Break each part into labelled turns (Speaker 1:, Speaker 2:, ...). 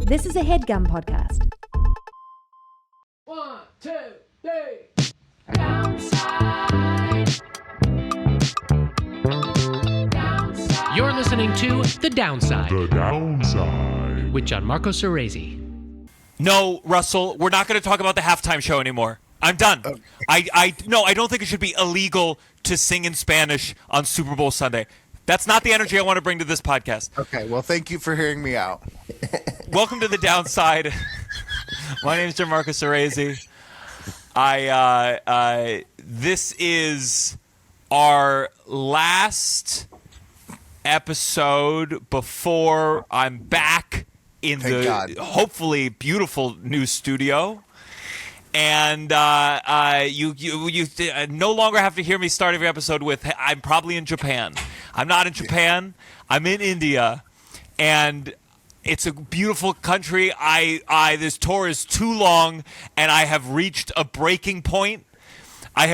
Speaker 1: This is a Headgum podcast.
Speaker 2: 1, 2, 3. Downside. You're listening to The Downside.
Speaker 3: The Downside.
Speaker 2: With Gianmarco Soresi.
Speaker 4: No, Russell, we're not going to talk about the halftime show anymore. I'm done. I don't think it should be illegal to sing in Spanish on Super Bowl Sunday. That's not the energy I want to bring to this podcast.
Speaker 5: Okay, well, thank you for hearing me out.
Speaker 4: Welcome to The Downside. My name is Gianmarco Soresi. This is our last episode before I'm back in
Speaker 5: Thank God.
Speaker 4: Hopefully beautiful new studio. And you no longer have to hear me start every episode with, I'm probably in Japan. I'm not in Japan. I'm in India. And it's a beautiful country. This tour is too long, and I have reached a breaking point. And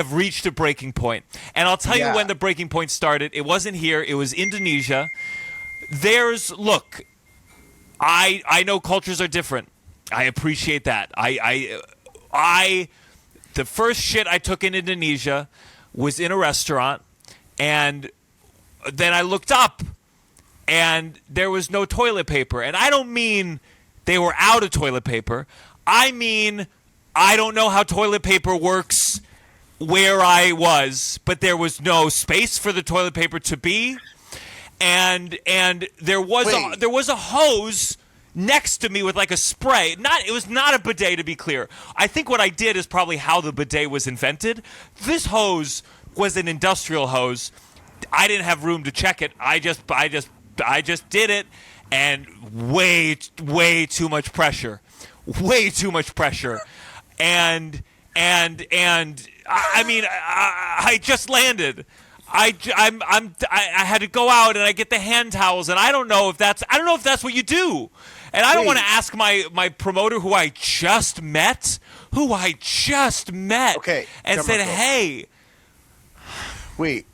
Speaker 4: I'll tell you when the breaking point started. It wasn't here. It was Indonesia. Look, I know cultures are different. I appreciate that. The first shit I took in Indonesia was in a restaurant, and then I looked up, and there was no toilet paper. And I don't mean they were out of toilet paper. I mean, I don't know how toilet paper works where I was, but there was no space for the toilet paper to be, and there was a hose next to me with like a spray. It was not a bidet, to be clear. I think what I did is probably how the bidet was invented. This hose was an industrial hose. I didn't have room to check it. I just did it, and way too much pressure. And I mean, I just landed. I had to go out and I get the hand towels, and I don't know if that's what you do. And I don't want to ask my promoter who I just met, okay, and said, hey.
Speaker 5: Wait,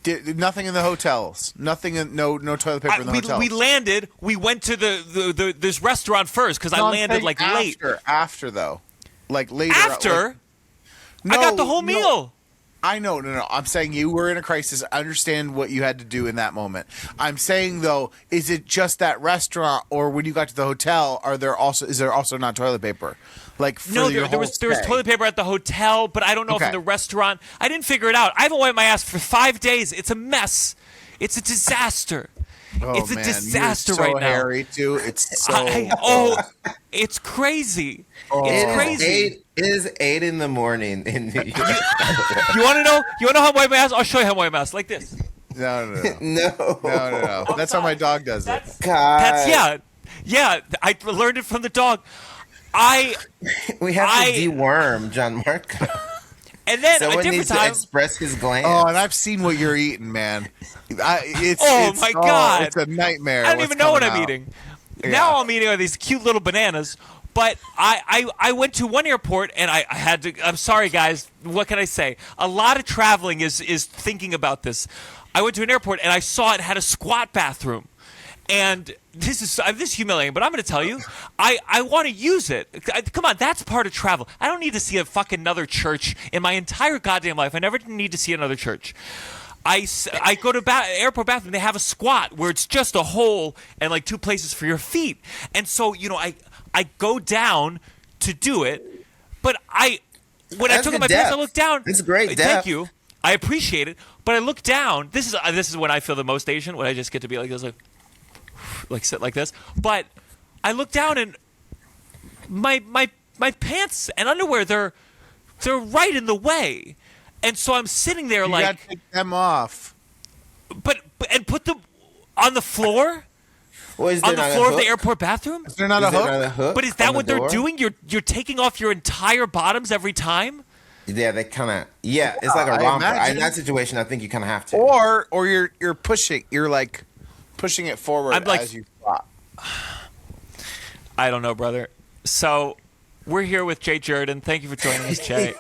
Speaker 5: nothing in the hotels? No toilet paper in the hotels?
Speaker 4: We landed. We went to this restaurant first because I landed late.
Speaker 5: After though, like later.
Speaker 4: After? I got the whole meal.
Speaker 5: I know. No. I'm saying you were in a crisis. I understand what you had to do in that moment. I'm saying, though, is it just that restaurant, or when you got to the hotel, is there also not toilet paper? Like for
Speaker 4: there was toilet paper at the hotel, but I don't know if in the restaurant. I didn't figure it out. I haven't wiped my ass for 5 days. It's a mess. It's a disaster. It's a disaster right now.
Speaker 5: Hairy too. It's so.
Speaker 4: It's crazy.
Speaker 6: It's
Speaker 4: crazy.
Speaker 6: It is 8 in the morning in New York.
Speaker 4: You want to know? You want to know how I wipe my ass? I'll show you how I wipe my ass. Like this.
Speaker 5: No.
Speaker 6: No.
Speaker 5: That's how my dog does it.
Speaker 6: God.
Speaker 4: Yeah. I learned it from the dog.
Speaker 6: We have to deworm Gianmarco.
Speaker 4: And then
Speaker 6: someone
Speaker 4: a different
Speaker 6: needs
Speaker 4: time,
Speaker 6: to express his glands.
Speaker 5: Oh, and I've seen what you're eating, man. God! It's a nightmare.
Speaker 4: I don't even know what I'm eating. Yeah. Now I'm eating these cute little bananas. But I went to one airport and I had to. I'm sorry, guys. What can I say? A lot of traveling is thinking about this. I went to an airport and I saw it had a squat bathroom. And this is humiliating, but I'm going to tell you, I want to use it. Come on, that's part of travel. I don't need to see a fucking another church in my entire goddamn life. I never need to see another church. I go to airport bathroom. They have a squat where it's just a hole and like 2 places for your feet. And so I go down to do it, but when I took my pants, I looked down.
Speaker 6: It's great.
Speaker 4: Thank you. I appreciate it, but I look down. This is when I feel the most Asian, when I just get to be like this, like sit like this. But I look down and my pants and underwear they're right in the way, and so I'm sitting there
Speaker 5: you gotta take them off.
Speaker 4: But put them on the floor.
Speaker 6: Well,
Speaker 4: on the floor of the airport bathroom?
Speaker 5: Is there not a hook?
Speaker 4: But is that what they're doing? You're taking off your entire bottoms every time?
Speaker 6: Yeah, they kind of. Yeah, it's like a romper. In that situation, I think you kind of have to.
Speaker 5: Or you're pushing. You're like pushing it forward as you squat.
Speaker 4: I don't know, brother. So we're here with Jay Jurden. Thank you for joining us, Jay.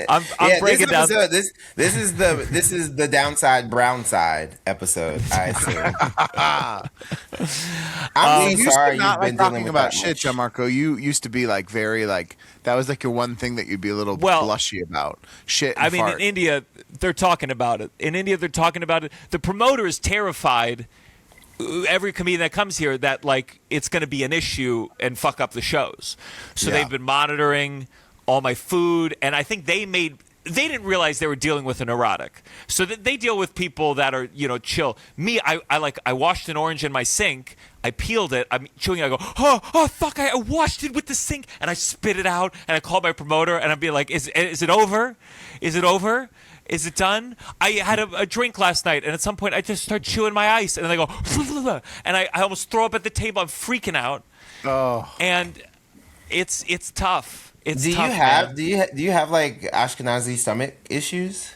Speaker 4: I'm breaking down.
Speaker 6: This is the downside brown side episode. I assume. I'm so sorry you've
Speaker 5: not
Speaker 6: been
Speaker 5: like
Speaker 6: dealing
Speaker 5: talking
Speaker 6: with
Speaker 5: about
Speaker 6: that
Speaker 5: shit,
Speaker 6: much.
Speaker 5: Gianmarco. You used to be like very like that was like your one thing that you'd be a little blushy about. Shit. And
Speaker 4: I mean,
Speaker 5: fart.
Speaker 4: in India, they're talking about it. The promoter is terrified. Every comedian that comes here that like it's going to be an issue and fuck up the shows. So they've been monitoring all my food, and I think they didn't realize they were dealing with an erotic. So they deal with people that are, chill. Me, I washed an orange in my sink. I peeled it. I'm chewing it. I go, oh, fuck, I washed it with the sink. And I spit it out, and I call my promoter, and I'd be like, is it over? Is it over? Is it done? I had a drink last night, and at some point, I just start chewing my ice, and then I go, and I almost throw up at the table. I'm freaking out. Oh. And it's tough. Do
Speaker 6: you have like Ashkenazi stomach issues?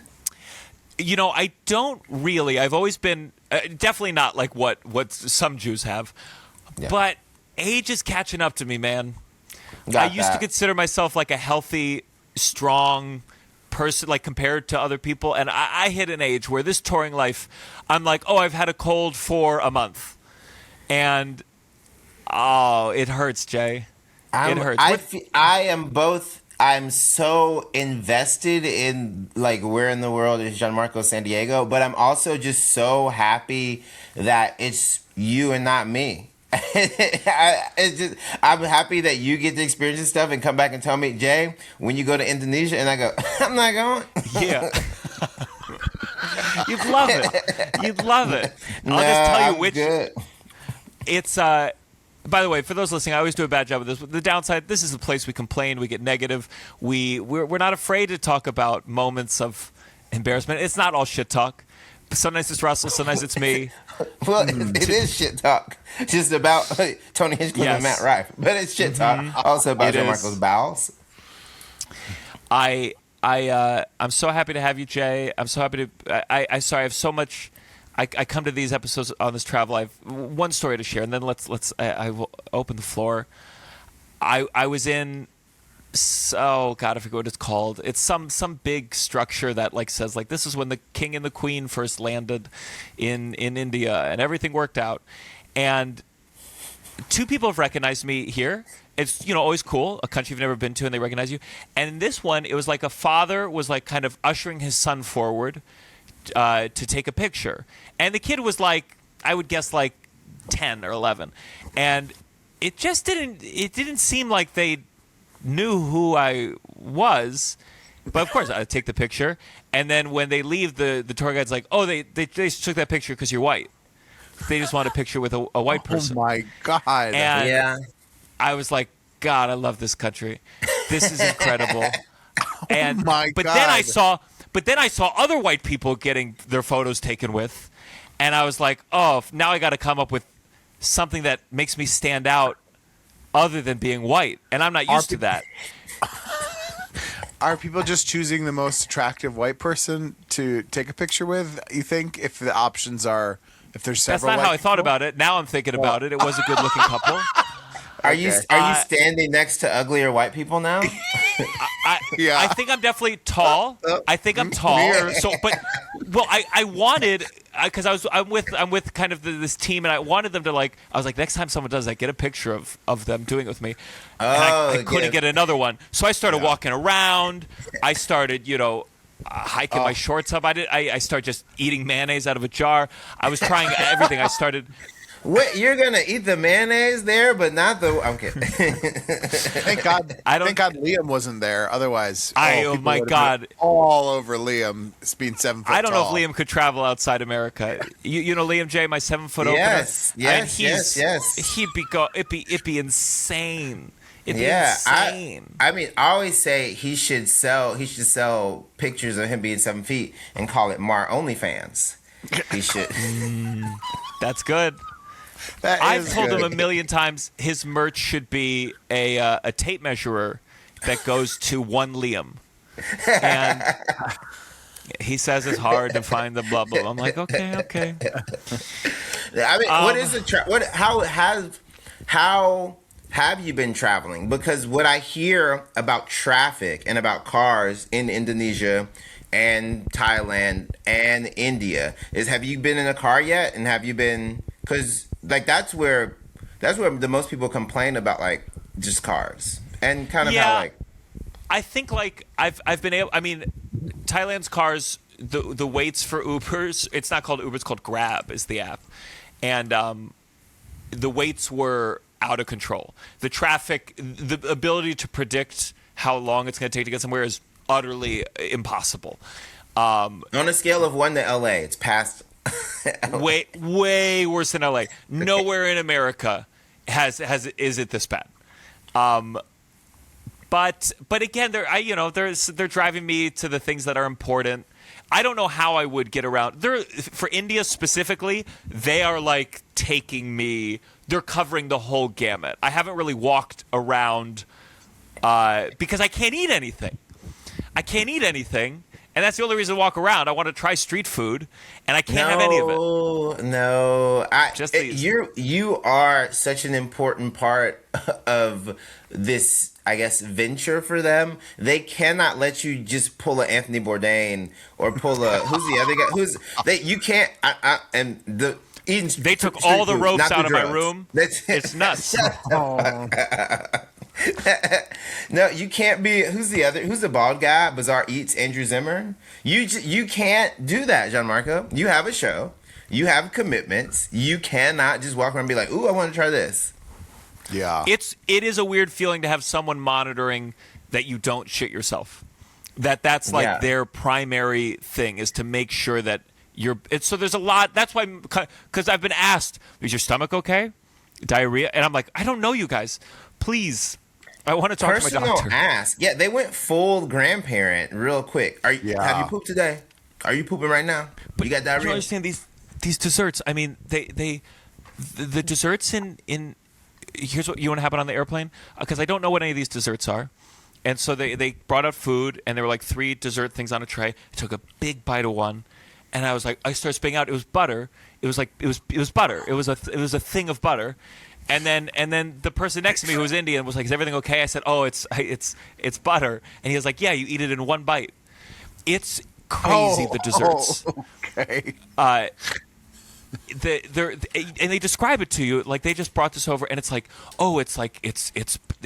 Speaker 4: I don't really. I've always been definitely not like what some Jews have, but age is catching up to me, man. I used to consider myself like a healthy, strong person, like compared to other people, and I hit an age where this touring life, I'm like, I've had a cold for a month, and it hurts, Jay. It hurts.
Speaker 6: I'm so invested in like where in the world is Gianmarco San Diego, but I'm also just so happy that it's you and not me. I'm happy that you get to experience this stuff and come back and tell me, Jay, when you go to Indonesia, and I go, I'm not going.
Speaker 4: Yeah. You'd love it. I'll just tell you which.
Speaker 6: Good.
Speaker 4: It's by the way, for those listening, I always do a bad job of this. The downside, this is the place we complain, we get negative. We're not afraid to talk about moments of embarrassment. It's not all shit talk. Sometimes it's Russell, sometimes it's me.
Speaker 6: Well, it is shit talk. Just about Tony Hinchcliffe and Matt Rife. But it's shit talk. Also about Gianmarco's bowels.
Speaker 4: I'm so happy to have you, Jay. I'm so happy to. I have so much. I come to these episodes on this travel. I have one story to share, and then I will open the floor. I was in. Oh God, I forget what it's called. It's some big structure that like says like this is when the king and the queen first landed in India, and everything worked out. And two people have recognized me here. It's always cool, a country you've never been to, and they recognize you. And in this one, it was like a father was like kind of ushering his son forward to take a picture, and the kid was like, I would guess like 10 or 11, and it just didn't seem like they knew who I was. But of course I take the picture, and then when they leave, the tour guide's like, they took that picture because you're white. They just want a picture with a white person.
Speaker 5: Oh my God.
Speaker 4: And I was like, God, I love this country. This is incredible. And but then I saw other white people getting their photos taken with, and I was like, now I got to come up with something that makes me stand out other than being white, and I'm not used to that.
Speaker 5: Are people just choosing the most attractive white person to take a picture with, you think, if the options are, if there's several?
Speaker 4: That's not how I thought about it. Now I'm thinking about it. It was a good-looking couple.
Speaker 6: Are you standing next to uglier white people now?
Speaker 4: I think I'm definitely tall. I think I'm tall. I wanted, because I'm with kind of this team, and I wanted them to I was like, next time someone does that, get a picture of them doing it with me. And I couldn't get another one, so I started walking around. I started, hiking my shorts up. I started just eating mayonnaise out of a jar. I was trying everything. I started.
Speaker 6: What, you're gonna eat the mayonnaise there, but not the? I'm kidding.
Speaker 5: Thank God. Thank God Liam wasn't there. Otherwise,
Speaker 4: oh my God,
Speaker 5: all over Liam being 7 foot.
Speaker 4: I don't know if Liam could travel outside America. You know Liam J, my 7 foot opener.
Speaker 6: Yes.
Speaker 4: He'd be insane. It'd be insane.
Speaker 6: I mean, I always say he should sell pictures of him being 7 feet and call it Mar OnlyFans. He should.
Speaker 4: That's good. I've told him a million times his merch should be a tape measurer that goes to 1 Liam. And he says it's hard to find the blah, blah. I'm like, okay.
Speaker 6: I mean, what is the how have you been traveling? Because what I hear about traffic and about cars in Indonesia and Thailand and India is, have you been in a car yet? And have you been, because like that's where the most people complain about, like just cars and kind of how like.
Speaker 4: I think like I've been able. I mean, Thailand's cars, the waits for Ubers. It's not called Uber. It's called Grab. Is the app, and the waits were out of control. The traffic, the ability to predict how long it's going to take to get somewhere is utterly impossible.
Speaker 6: On a scale of 1 to LA, it's past.
Speaker 4: way worse than LA. Nowhere in America is it this bad. But again, they're driving me to the things that are important. I don't know how I would get around. For India specifically, they are like taking me. They're covering the whole gamut. I haven't really walked around because I can't eat anything. And that's the only reason to walk around. I want to try street food, and I can't have any of it.
Speaker 6: No, you are such an important part of this, I guess, venture for them. They cannot let you just pull a Anthony Bourdain or pull a who's the other guy? You can't.
Speaker 4: They took all the ropes out of my room. It's nuts.
Speaker 6: No, you can't be. Who's the bald guy? Bizarre Eats, Andrew Zimmern. You can't do that, Gianmarco. You have a show. You have commitments. You cannot just walk around and be like, "Ooh, I want to try this."
Speaker 5: Yeah.
Speaker 4: It is a weird feeling to have someone monitoring that you don't shit yourself. That's like their primary thing, is to make sure that so there's a lot. That's why, because I've been asked, "Is your stomach okay? Diarrhea?" And I'm like, I don't know, you guys. Please. I want to talk to my doctor.
Speaker 6: Ask. Yeah, they went full grandparent real quick. Have you pooped today? Are you pooping right now? But you got diarrhea?
Speaker 4: You understand these desserts? I mean, the desserts in here's what you want to have it on the airplane, because I don't know what any of these desserts are. And so they brought out food, and there were like 3 dessert things on a tray. I took a big bite of one, and I was like, I started spitting out. It was butter. It was butter. It was a thing of butter. And then the person next to me, who was Indian, was like, "Is everything okay?" I said, "Oh, it's butter." And he was like, "Yeah, you eat it in one bite." It's crazy, the desserts.
Speaker 5: Okay.
Speaker 4: And they describe it to you like they just brought this over, and it's like, oh, it's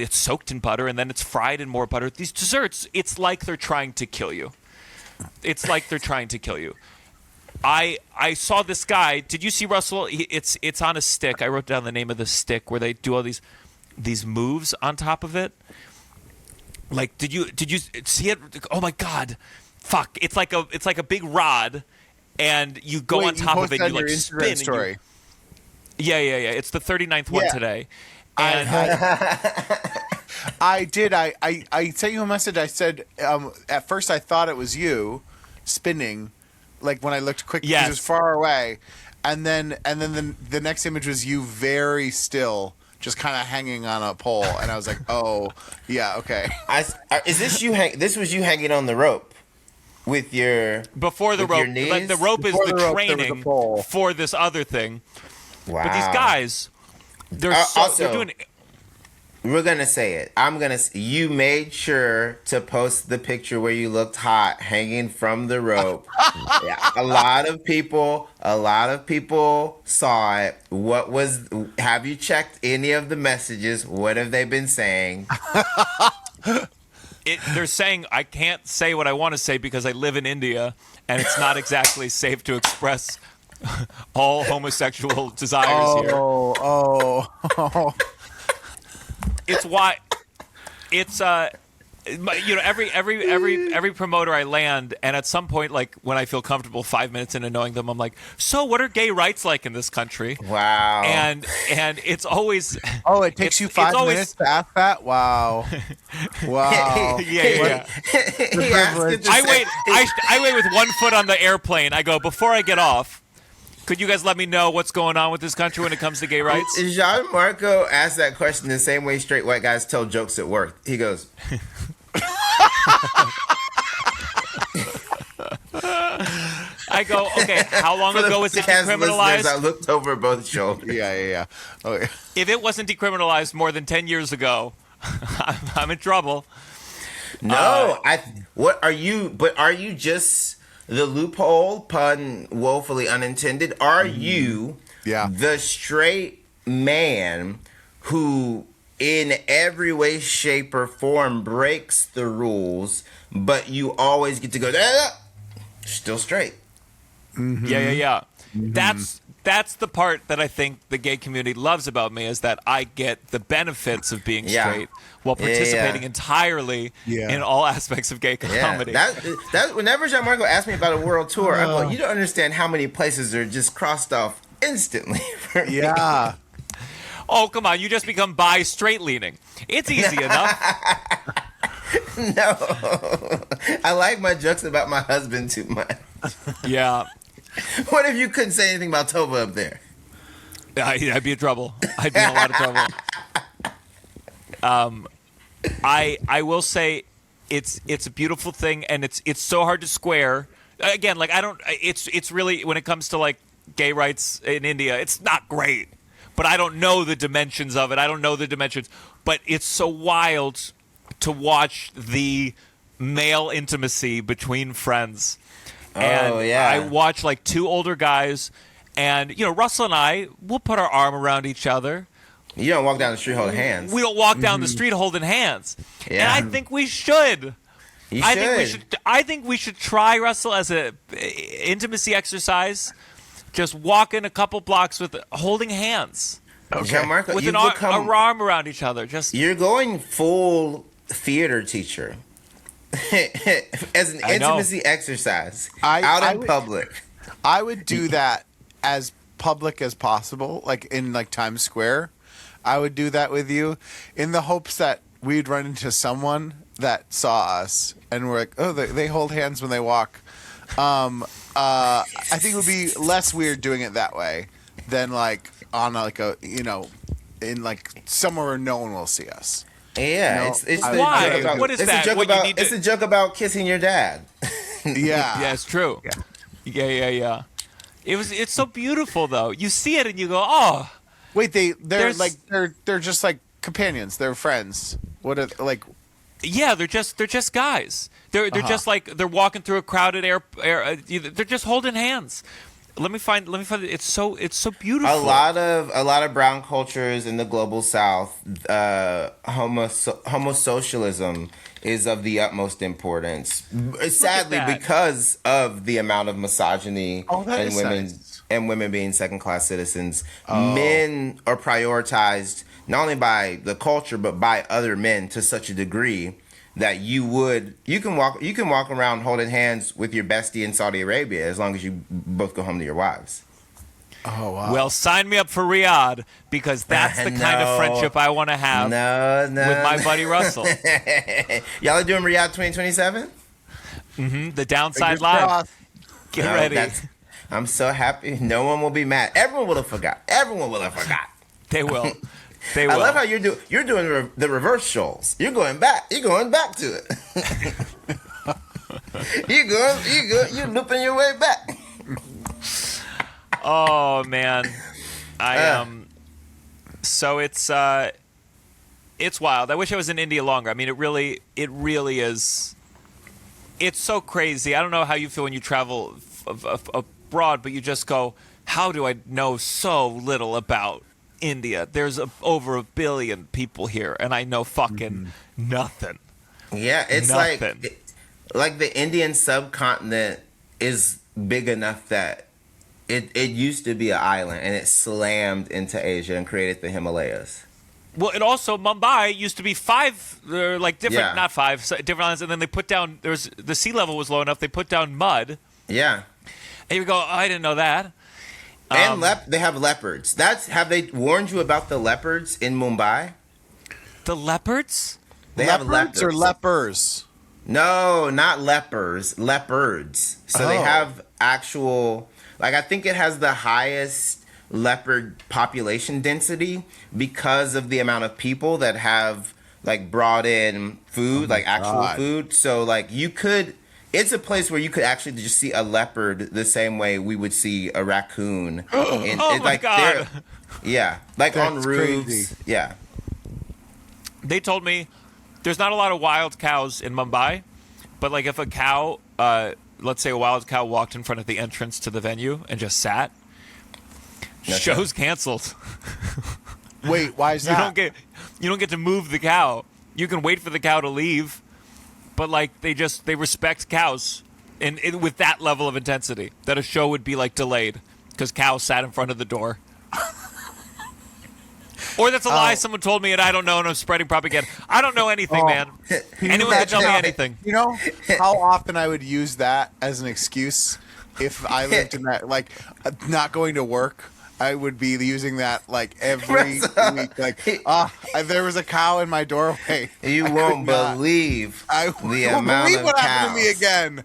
Speaker 4: soaked in butter, and then it's fried in more butter. These desserts, it's like they're trying to kill you. I saw this guy. Did you see Russell? It's on a stick. I wrote down the name of the stick where they do all these moves on top of it. Like, did you see it? Oh my God, fuck! It's like a big rod, and you go on top of it. And you like spin.
Speaker 5: Story.
Speaker 4: Yeah. It's the 39th one today. And
Speaker 5: I did. I sent you a message. I said at first I thought it was you spinning. Like when I looked quick, because it was far away, and then the next image was you very still, just kind of hanging on a pole, and I was like, oh yeah, okay.
Speaker 6: Is this you? This was you hanging on the rope with your
Speaker 4: before the rope. Like the rope is the training for this other thing.
Speaker 6: Wow.
Speaker 4: But these guys, they're doing.
Speaker 6: We're gonna say it. You made sure to post the picture where you looked hot hanging from the rope. Yeah, a lot of people saw it. Have you checked any of the messages? What have they been saying?
Speaker 4: They're saying I can't say what I want to say because I live in India and it's not exactly safe to express all homosexual desires here.
Speaker 5: Oh.
Speaker 4: It's why it's every promoter I land, and at some point, like when I feel comfortable 5 minutes into knowing them, I'm like, so what are gay rights like in this country?
Speaker 6: Wow.
Speaker 4: And it's always
Speaker 5: it takes you 5 minutes to ask that. Wow.
Speaker 4: Yeah. I wait with 1 foot on the airplane. I go, before I get off, could you guys let me know what's going on with this country when it comes to gay rights?
Speaker 6: Gianmarco asked that question the same way straight white guys tell jokes at work. He goes,
Speaker 4: I go, okay, how long
Speaker 6: For the
Speaker 4: ago was it
Speaker 6: podcast listeners, I
Speaker 4: decriminalized?
Speaker 6: looked over both shoulders.
Speaker 5: Yeah. Oh, yeah.
Speaker 4: If it wasn't decriminalized more than 10 years ago, I'm in trouble.
Speaker 6: No, what are you? But are you just the loophole, pun woefully unintended? Are you the straight man who, in every way, shape, or form, breaks the rules, but you always get to go, still straight?
Speaker 4: Yeah. That's the part that I think the gay community loves about me, is that I get the benefits of being straight while participating entirely in all aspects of gay comedy.
Speaker 6: That whenever Gianmarco asks me about a world tour, I go, you don't understand how many places are just crossed off instantly. For me.
Speaker 5: Yeah.
Speaker 4: Oh, come on. You just become bi-straight leaning. It's easy enough.
Speaker 6: No. I like my jokes about my husband too much.
Speaker 4: Yeah.
Speaker 6: What if you couldn't say anything about Tovah up there?
Speaker 4: I'd be in trouble. I'd be in a lot of trouble. I will say it's a beautiful thing, and it's so hard to square. Again, like it's really, when it comes to like gay rights in India, it's not great. But I don't know the dimensions of it. I don't know the dimensions. But it's so wild to watch the male intimacy between friends. And I watch like two older guys, and Russell and I, we'll put our arm around each other.
Speaker 6: You don't walk down the street holding hands.
Speaker 4: We don't walk down the street holding hands.
Speaker 6: Yeah.
Speaker 4: And I think we should. I think we should try, Russell, as a intimacy exercise. Just walking a couple blocks with holding hands.
Speaker 6: Okay. Gianmarco,
Speaker 4: with an arm around each other. You're
Speaker 6: going full theater teacher. As an intimacy exercise in public.
Speaker 5: I would do that as public as possible, like in like Times Square. I would do that with you in the hopes that we'd run into someone that saw us and we're like, oh, they hold hands when they walk. I think it would be less weird doing it that way than like on like a in like somewhere where no one will see us.
Speaker 6: Yeah, it's
Speaker 4: why? What is that?
Speaker 6: It's a joke about kissing your dad.
Speaker 4: Yeah, it's true. Yeah. It's so beautiful though. You see it and you go, oh.
Speaker 5: Wait, they're just like companions. They're friends. What are like?
Speaker 4: Yeah, they're just guys. They're just like they're walking through a crowded they're just holding hands. Let me find it. It's so beautiful.
Speaker 6: A lot of brown cultures in the global south, homosocialism is of the utmost importance. Sadly, because of the amount of misogyny and women being second class citizens, men are prioritized not only by the culture but by other men to such a degree that you can walk around holding hands with your bestie in Saudi Arabia as long as you both go home to your wives.
Speaker 5: Oh wow!
Speaker 4: Well, sign me up for Riyadh, because that's the kind of friendship I want to have. With my buddy Russell.
Speaker 6: Y'all are doing Riyadh 2027?
Speaker 4: Mm-hmm. The Downside Live. Get ready.
Speaker 6: I'm so happy. No one will be mad. Everyone will have forgot.
Speaker 4: They will.
Speaker 6: I love how you're doing the reverse shoals. You're going back to it. You're looping your way back.
Speaker 4: Oh man, So it's wild. I wish I was in India longer. I mean, it really is. It's so crazy. I don't know how you feel when you travel abroad, but you just go, how do I know so little about India? There's over 1 billion people here, and I know fucking nothing.
Speaker 6: Yeah, it's
Speaker 4: nothing.
Speaker 6: like the Indian subcontinent is big enough that it used to be an island, and it slammed into Asia and created the Himalayas.
Speaker 4: Well, it also, Mumbai used to be not five, different islands, and then they put down, the sea level was low enough, they put down mud.
Speaker 6: Yeah.
Speaker 4: And you go, oh, I didn't know that.
Speaker 6: And they have leopards. Have they warned you about the leopards in Mumbai?
Speaker 4: The leopards?
Speaker 6: They have leopards.
Speaker 5: Or lepers?
Speaker 6: No, not lepers. Leopards. So they have actual, I think it has the highest leopard population density because of the amount of people that have brought in food, actual food. So you could It's a place where you could actually just see a leopard the same way we would see a raccoon. And
Speaker 4: Oh my God.
Speaker 6: Yeah, like on
Speaker 5: That's
Speaker 6: roofs.
Speaker 5: crazy.
Speaker 6: Yeah.
Speaker 4: They told me there's not a lot of wild cows in Mumbai, but like if a cow, let's say a wild cow walked in front of the entrance to the venue and just sat, show's canceled.
Speaker 5: Wait, why is that?
Speaker 4: You don't get to move the cow. You can wait for the cow to leave, but like they respect cows with that level of intensity that a show would be like delayed because cows sat in front of the door. Or that's a lie someone told me and I don't know and I'm spreading propaganda. I don't know anything, man. Anyone can tell me anything.
Speaker 5: You know how often I would use that as an excuse if I lived in that, like, not going to work. I would be using that like every week. Like, there was a cow in my doorway.
Speaker 6: You won't believe
Speaker 5: I
Speaker 6: the
Speaker 5: won't
Speaker 6: amount
Speaker 5: believe
Speaker 6: of
Speaker 5: what
Speaker 6: cows.
Speaker 5: happened to me again.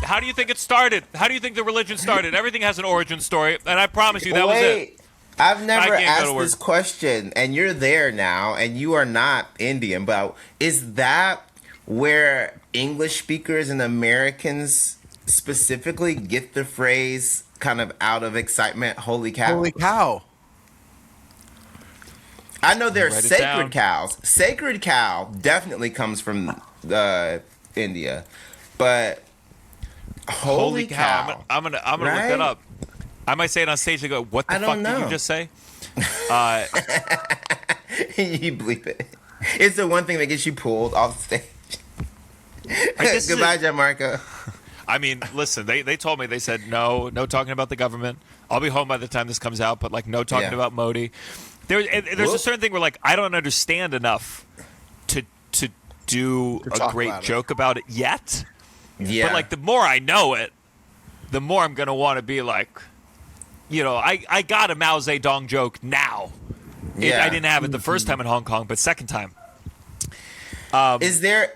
Speaker 4: How do you think it started? How do you think the religion started? Everything has an origin story, and I promise you that was it.
Speaker 6: I've never
Speaker 4: I can't go to
Speaker 6: asked
Speaker 4: work.
Speaker 6: this question, and you're there now, and you are not Indian, but is that where English speakers and Americans specifically get the phrase kind of out of excitement, holy cow?
Speaker 5: Holy cow.
Speaker 6: I know there's
Speaker 4: Write it
Speaker 6: sacred
Speaker 4: down.
Speaker 6: cows. Sacred cow definitely comes from India, but holy cow.
Speaker 4: I'm gonna look
Speaker 6: Right?
Speaker 4: that up. I might say it on stage and go, "What the
Speaker 6: I
Speaker 4: fuck
Speaker 6: don't
Speaker 4: did you
Speaker 6: know.
Speaker 4: just say?"
Speaker 6: You bleep it. It's the one thing that gets you pulled off stage.
Speaker 4: guess
Speaker 6: Goodbye, Gianmarco.
Speaker 4: I mean, listen, they told me, they said no talking about the government. I'll be home by the time this comes out, but like no talking
Speaker 6: Yeah.
Speaker 4: about Modi. There's a
Speaker 6: Whoop.
Speaker 4: certain thing where like I don't understand enough to do
Speaker 5: To
Speaker 4: a
Speaker 5: talk
Speaker 4: great
Speaker 5: about it.
Speaker 4: joke about it yet.
Speaker 6: Yeah.
Speaker 4: But like the more I know it, the more I'm gonna want to be like, you know, I got a Mao Zedong joke now.
Speaker 6: Yeah.
Speaker 4: I didn't have it the first time in Hong Kong, but second time.
Speaker 6: Is there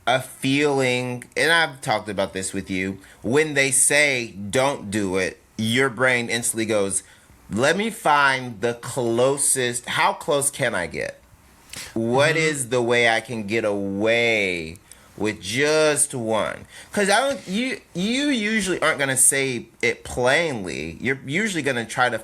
Speaker 6: a feeling, and I've talked about this with you, when they say don't do it, your brain instantly goes, let me find the closest, how close can I get? What is the way I can get away with just one? Because you usually aren't going to say it plainly. You're usually going to try to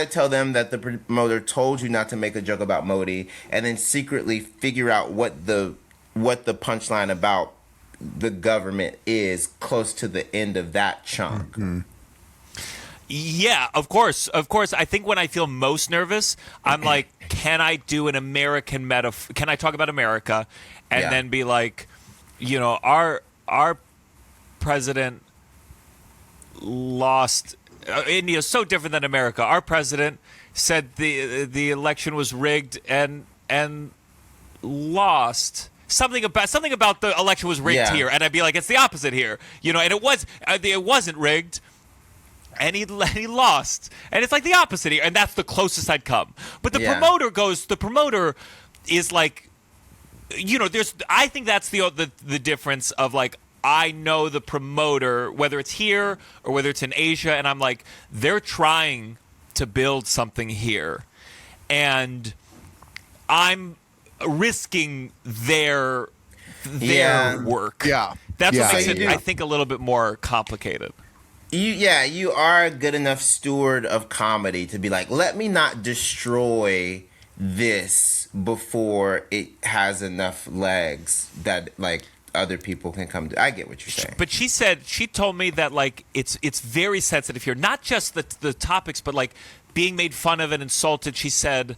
Speaker 6: tell them that the promoter told you not to make a joke about Modi, and then secretly figure out what the punchline about the government is close to the end of that chunk.
Speaker 5: Mm-hmm.
Speaker 4: Yeah, of course. I think when I feel most nervous, I'm like, can I do an American metaphor? Can I talk about America and
Speaker 6: Yeah.
Speaker 4: then be like, you know, our president lost. India is so different than America. Our president said the election was rigged and lost. Something about the election was rigged
Speaker 6: Yeah.
Speaker 4: here, and I'd be like, it's the opposite here, you know. And it wasn't rigged. And he lost. And it's like the opposite here. And that's the closest I'd come. But the promoter is like, you know, I think that's the difference of like, I know the promoter, whether it's here or whether it's in Asia, and I'm like, they're trying to build something here. And I'm risking their work.
Speaker 5: Yeah.
Speaker 4: That's
Speaker 5: Yeah.
Speaker 4: what makes
Speaker 6: So
Speaker 4: it,
Speaker 6: you do.
Speaker 4: I think, a little bit more complicated.
Speaker 6: You are a good enough steward of comedy to be like, let me not destroy this before it has enough legs that like other people can come to. I get what you're saying.
Speaker 4: But she told me that like it's very sensitive here, not just the topics, but like being made fun of and insulted. She said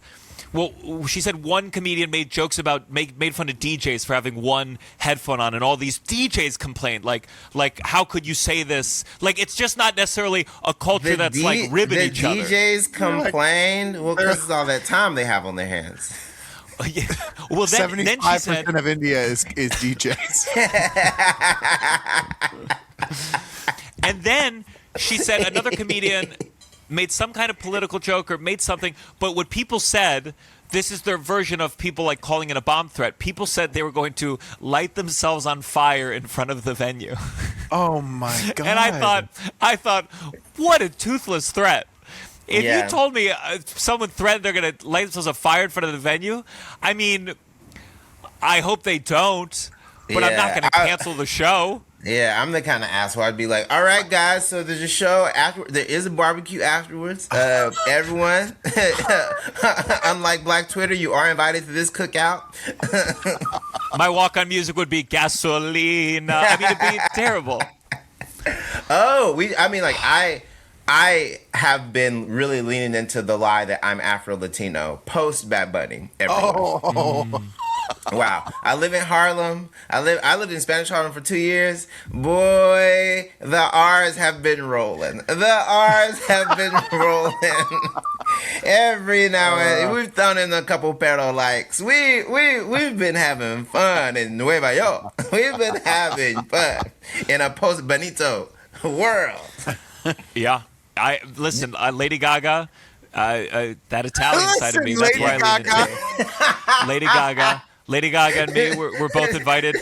Speaker 4: one comedian made jokes about made fun of DJs for having one headphone on, and all these DJs complained like how could you say this? Like it's just not necessarily a culture that's like ribbing each other.
Speaker 6: The DJs complained because of all that time they have on their hands.
Speaker 4: Yeah. Well, then she said,
Speaker 5: 75% of India is DJs.
Speaker 4: and then she said another comedian made some kind of political joke or made something, but what people said, this is their version of people like calling it a bomb threat. People said they were going to light themselves on fire in front of the venue.
Speaker 5: Oh my god!
Speaker 4: And I thought, what a toothless threat. If
Speaker 6: Yeah.
Speaker 4: you told me someone threatened they're going to light themselves on fire in front of the venue, I mean, I hope they don't, but I'm not going to cancel the show.
Speaker 6: Yeah, I'm the kind of asshole. I'd be like, all right, guys, so there's a show after. There is a barbecue afterwards. Everyone, unlike Black Twitter, you are invited to this cookout.
Speaker 4: My walk-on music would be Gasolina. I mean, it'd be terrible.
Speaker 6: I have been really leaning into the lie that I'm Afro-Latino post Bad Bunny. Wow. I live in Harlem. I lived in Spanish Harlem for 2 years. Boy, the R's have been rolling. Every now and then, we've thrown in a couple pero likes. We've been having fun in Nueva York. We've been having fun in a post Benito world.
Speaker 4: Yeah. Lady Gaga, that Italian side of me. That's where I lean into. Lady Gaga and me, we're both invited.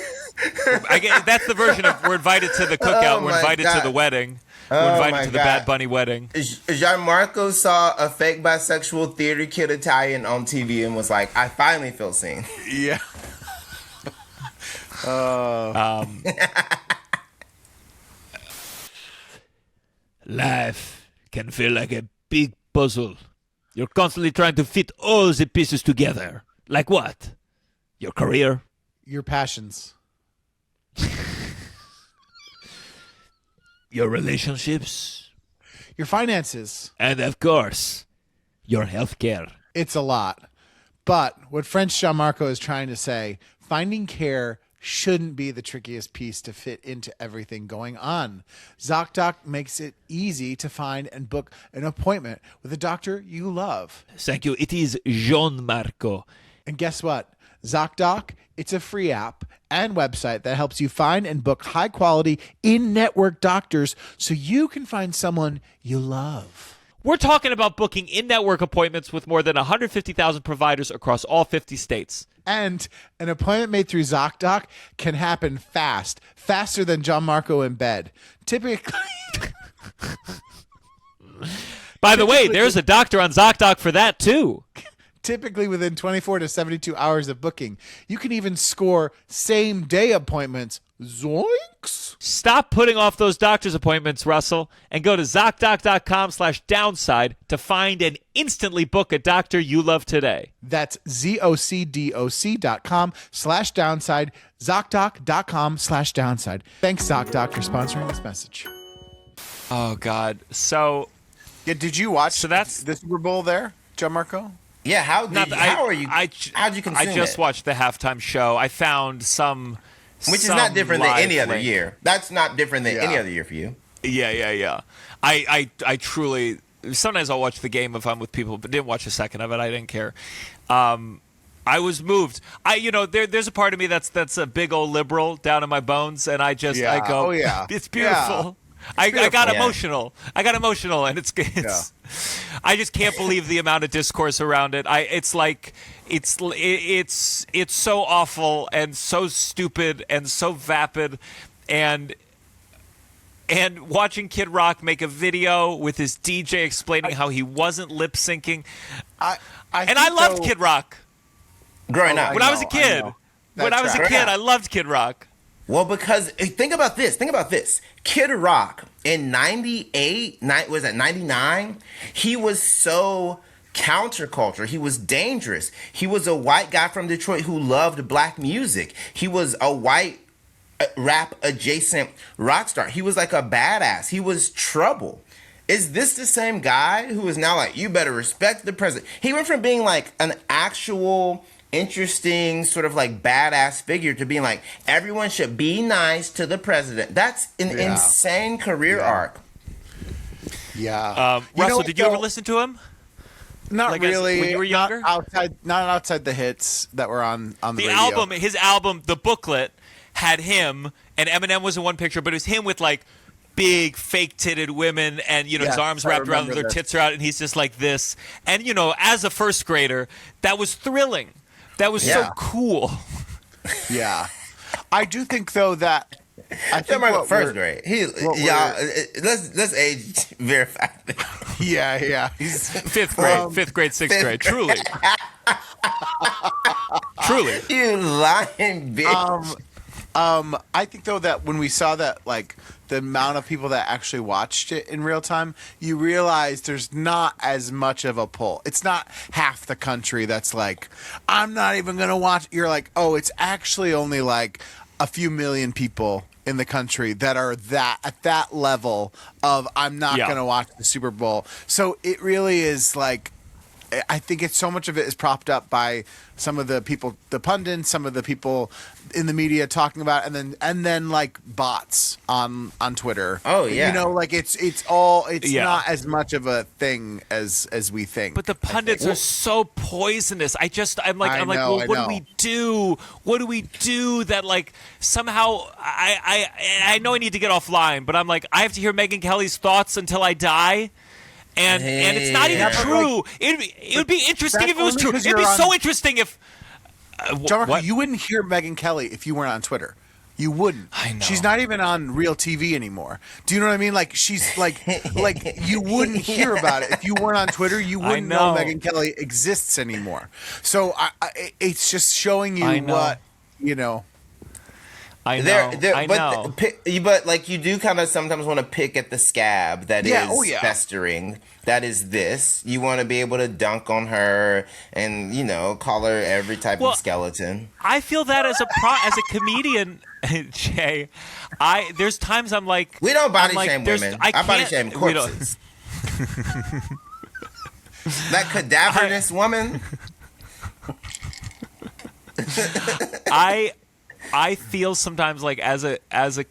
Speaker 4: That's the version of we're invited to the cookout. We're invited to the wedding. We're invited to the Bad Bunny wedding.
Speaker 6: Gianmarco saw a fake bisexual theater kid Italian on TV and was like, I finally feel seen.
Speaker 5: Yeah.
Speaker 2: Life can feel like a big puzzle. You're constantly trying to fit all the pieces together. Like what? Your career?
Speaker 5: Your passions.
Speaker 2: Your relationships?
Speaker 5: Your finances.
Speaker 2: And of course, your healthcare.
Speaker 5: It's a lot. But what French Gianmarco is trying to say, finding care shouldn't be the trickiest piece to fit into everything going on. ZocDoc makes it easy to find and book an appointment with a doctor you love.
Speaker 2: Thank you. It is Gianmarco.
Speaker 5: And guess what? ZocDoc, it's a free app and website that helps you find and book high-quality, in-network doctors so you can find someone you love.
Speaker 4: We're talking about booking in-network appointments with more than 150,000 providers across all 50 states.
Speaker 5: And an appointment made through ZocDoc can happen fast, faster than Gianmarco in bed. Typically...
Speaker 4: By the way, there's a doctor on ZocDoc for that, too.
Speaker 5: Typically within 24 to 72 hours of booking. You can even score same-day appointments. Zoinks!
Speaker 4: Stop putting off those doctor's appointments, Russell, and go to ZocDoc.com/downside to find and instantly book a doctor you love today.
Speaker 5: That's ZocDoc.com/downside, ZocDoc.com/downside. Thanks, ZocDoc, for sponsoring this message.
Speaker 4: Oh, God. So...
Speaker 5: Yeah, did you watch
Speaker 4: the
Speaker 5: Super Bowl there, Gianmarco?
Speaker 6: Yeah, how'd you consume
Speaker 4: I just watched the halftime show. I found some...
Speaker 6: Which is not different than any other year. That's not different than any other year for you.
Speaker 4: Yeah. I truly... Sometimes I'll watch the game if I'm with people, but didn't watch a second of it. I didn't care. I was moved. There's a part of me that's a big old liberal down in my bones, and I go,
Speaker 5: oh, yeah.
Speaker 4: It's beautiful.
Speaker 5: Yeah.
Speaker 4: I got emotional. And it's I just can't believe the amount of discourse around it. It's so awful and so stupid and so vapid, and watching Kid Rock make a video with his DJ explaining how he wasn't lip syncing. I loved Kid Rock
Speaker 6: growing up.
Speaker 4: When I was a kid, I loved Kid Rock.
Speaker 6: Well, because think about this. Kid Rock in 99? He was so counterculture. He was dangerous. He was a white guy from Detroit who loved black music. He was a white rap adjacent rock star. He was like a badass. He was trouble. Is this the same guy who is now like, you better respect the president? He went from being like an actual... interesting sort of like badass figure to being like everyone should be nice to the president. That's an insane career arc.
Speaker 5: Yeah.
Speaker 4: Russell, did you ever listen to him?
Speaker 5: Not really.
Speaker 4: When you were younger?
Speaker 5: Not outside the hits that were on the radio.
Speaker 4: His album, the booklet, had him, and Eminem was in one picture, but it was him with like big fake-titted women, and his arms wrapped around their tits are out, and he's just like this. And as a first grader, that was thrilling. That was so cool.
Speaker 5: Yeah. I do think, though, that... I think
Speaker 6: first grade. Let's age verify.
Speaker 5: Yeah. He's
Speaker 4: fifth grade, sixth grade, truly. Truly.
Speaker 6: You lying bitch.
Speaker 5: I think though that when we saw that, like the amount of people that actually watched it in real time, you realize there's not as much of a pull. It's not half the country that's like, I'm not even gonna watch. You're like, oh, it's actually only like a few million people in the country that are that at that level of I'm not gonna watch the Super Bowl. So it really is like, I think it's so much of it is propped up by some of the people, the pundits, some of the people in the media talking about it, and then like bots on Twitter.
Speaker 6: Oh, yeah.
Speaker 5: You know, like it's not as much of a thing as we think.
Speaker 4: But the pundits are so poisonous. I'm like, well, what do we do? What do we do that like somehow I know I need to get offline, but I'm like, I have to hear Megyn Kelly's thoughts until I die. And it's not even true. It would be interesting if it was true. It'd be so interesting if
Speaker 5: Gianmarco, you wouldn't hear Megyn Kelly if you weren't on Twitter. You wouldn't.
Speaker 4: I know.
Speaker 5: She's not even on real TV anymore. Do you know what I mean? Like she's like you wouldn't hear about it if you weren't on Twitter. You wouldn't know Megyn Kelly exists anymore. So it's just showing you what you know.
Speaker 4: I know. I know.
Speaker 6: But like you do kind of sometimes want to pick at the scab that is festering. That is this. You want to be able to dunk on her and call her every type of skeleton.
Speaker 4: I feel that as a comedian, Jay. There's times I'm like,
Speaker 6: we don't body shame women. I body shame corpses. That cadaverous woman.
Speaker 4: I feel sometimes like as a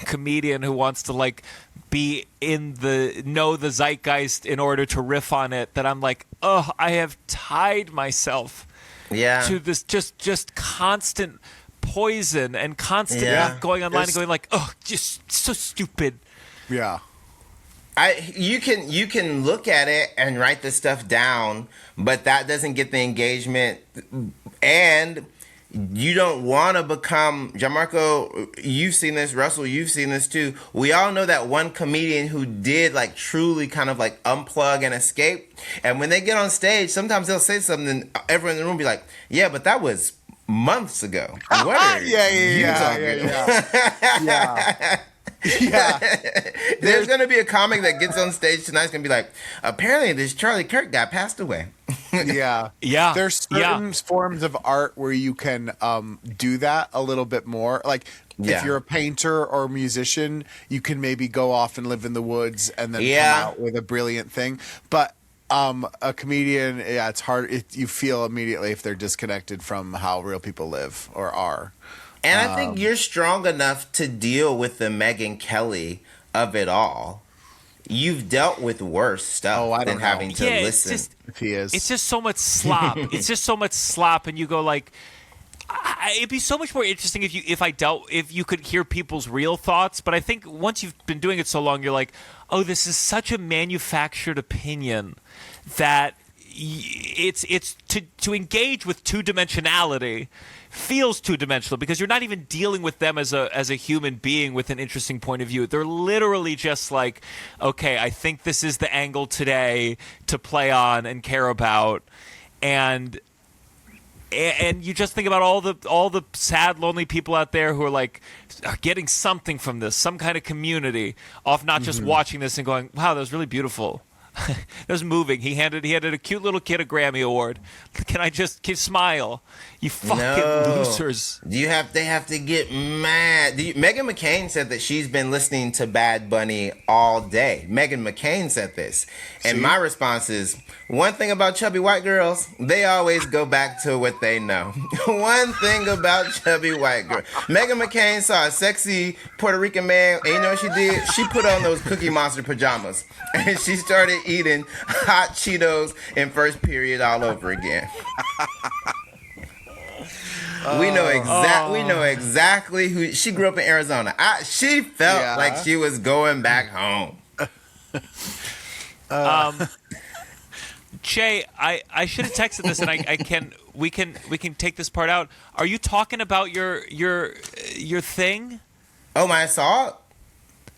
Speaker 4: comedian who wants to like be in the zeitgeist in order to riff on it, that I'm like, oh, I have tied myself to this just constant poison and constant going online and going like, oh, just so stupid.
Speaker 5: Yeah.
Speaker 6: You can look at it and write this stuff down, but that doesn't get the engagement, and you don't want to become Gianmarco. You've seen this, Russell. You've seen this too. We all know that one comedian who did like truly kind of like unplug and escape. And when they get on stage, sometimes they'll say something, and everyone in the room be like, "Yeah, but that was months ago. What are you talking about?" There's gonna be a comic that gets on stage tonight. It's gonna be like, apparently this Charlie Kirk guy passed away.
Speaker 5: Yeah. There's certain forms of art where you can do that a little bit more. Like if you're a painter or a musician, you can maybe go off and live in the woods and then come out with a brilliant thing. But a comedian, it's hard. You feel immediately if they're disconnected from how real people live or are.
Speaker 6: And I think you're strong enough to deal with the Megyn Kelly of it all. You've dealt with worse stuff than having to listen.
Speaker 4: It's just so much slop. It's just so much slop, and you go like, it'd be so much more interesting if you could hear people's real thoughts. But I think once you've been doing it so long, you're like, oh, this is such a manufactured opinion that it's to engage with two-dimensionality feels two-dimensional because you're not even dealing with them as a human being with an interesting point of view. They're literally just like, okay, I think this is the angle today to play on and care about, and you just think about all the sad, lonely people out there who are getting something from this, some kind of community off not just watching this and going, wow, that was really beautiful. That was moving. He handed a cute little kid a Grammy Award. Can I just smile? You fucking losers.
Speaker 6: They have to get mad. Meghan McCain said that she's been listening to Bad Bunny all day. Meghan McCain said this. And my response is, one thing about chubby white girls, they always go back to what they know. One thing about chubby white girls. Meghan McCain saw a sexy Puerto Rican man, and you know what she did? She put on those Cookie Monster pajamas, and she started eating hot Cheetos in first period all over again. We know exactly who she grew up in Arizona. She felt like she was going back home.
Speaker 4: Jay, I should have texted this, and we can take this part out. Are you talking about your thing?
Speaker 6: Oh, my assault?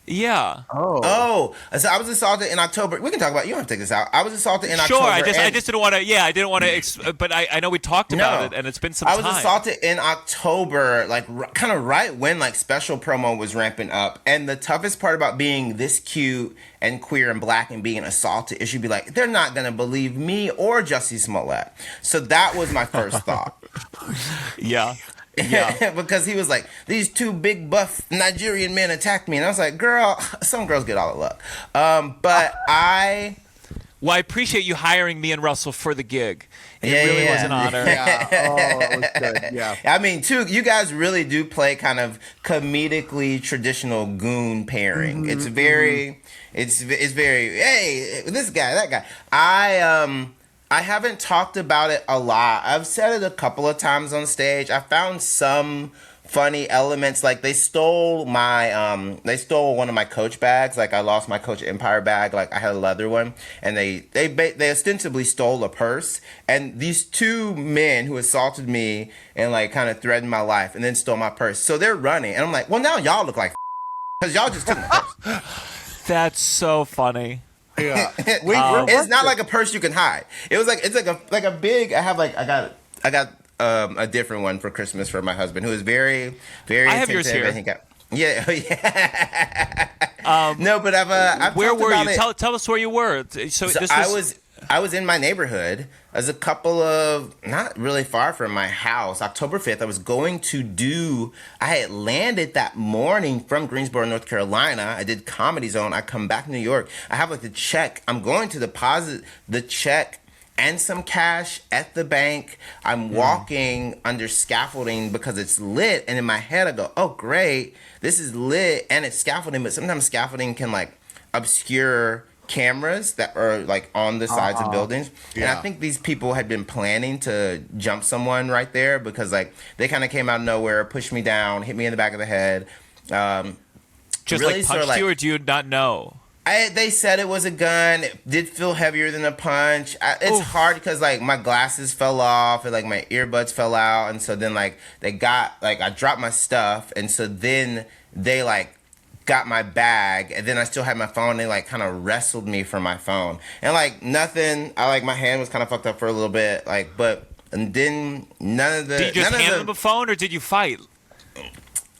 Speaker 4: Yeah.
Speaker 6: Oh, so I was assaulted in October. We can talk about. You don't have to take this out. I was assaulted in October.
Speaker 4: Sure. I just didn't want to. Yeah, I didn't want to. But I know we talked about it, and it's been some time.
Speaker 6: I was assaulted in October, like kind of right when like special promo was ramping up. And the toughest part about being this cute and queer and black and being assaulted is you'd be like, they're not gonna believe me or Jussie Smollett. So that was my first thought.
Speaker 4: Yeah. Yeah.
Speaker 6: Because he was like, these two big buff Nigerian men attacked me. And I was like, girl, some girls get all the luck. But I
Speaker 4: appreciate you hiring me and Russell for the gig. It really was an honor.
Speaker 5: Yeah. Oh, it was good. Yeah.
Speaker 6: I mean, too, you guys really do play kind of comedically traditional goon pairing. It's very, it's very, hey, this guy, that guy. I haven't talked about it a lot. I've said it a couple of times on stage. I found some funny elements. Like they stole one of my Coach bags. Like I lost my Coach Empire bag. Like I had a leather one, and they ostensibly stole a purse. And these two men who assaulted me and like kind of threatened my life, and then stole my purse. So they're running, and I'm like, well, now y'all look like because y'all just took my purse.
Speaker 4: That's so funny.
Speaker 5: Yeah.
Speaker 6: It's not like a purse you can hide. It was like it's like a big. I got a different one for Christmas for my husband, who is very very.
Speaker 4: I have yours here.
Speaker 6: And he got, yeah. No, but I've
Speaker 4: where
Speaker 6: talked
Speaker 4: were
Speaker 6: about
Speaker 4: you?
Speaker 6: it.
Speaker 4: Tell us where you were. So this was.
Speaker 6: I was in my neighborhood. As a couple of, not really far from my house, October 5th, I had landed that morning from Greensboro, North Carolina. I did Comedy Zone. I come back to New York. I have like the check. I'm going to deposit the check and some cash at the bank. I'm walking under scaffolding because it's lit. And in my head, I go, oh, great. This is lit and it's scaffolding. But sometimes scaffolding can like obscure cameras that are like on the sides of buildings. And I think these people had been planning to jump someone right there because like they kind of came out of nowhere, pushed me down, hit me in the back of the head.
Speaker 4: Just
Speaker 6: really
Speaker 4: like
Speaker 6: sort
Speaker 4: punched
Speaker 6: of like,
Speaker 4: you, or do you not know?
Speaker 6: They said it was a gun. It did feel heavier than a punch. It's hard because like my glasses fell off and like my earbuds fell out, and so then like they got like I dropped my stuff, and so then they like got my bag, and then I still had my phone. They like kind of wrestled me for my phone, and like nothing. I like my hand was kind of fucked up for a little bit, like and then none of the.
Speaker 4: Did you just hand them a phone, or did you fight?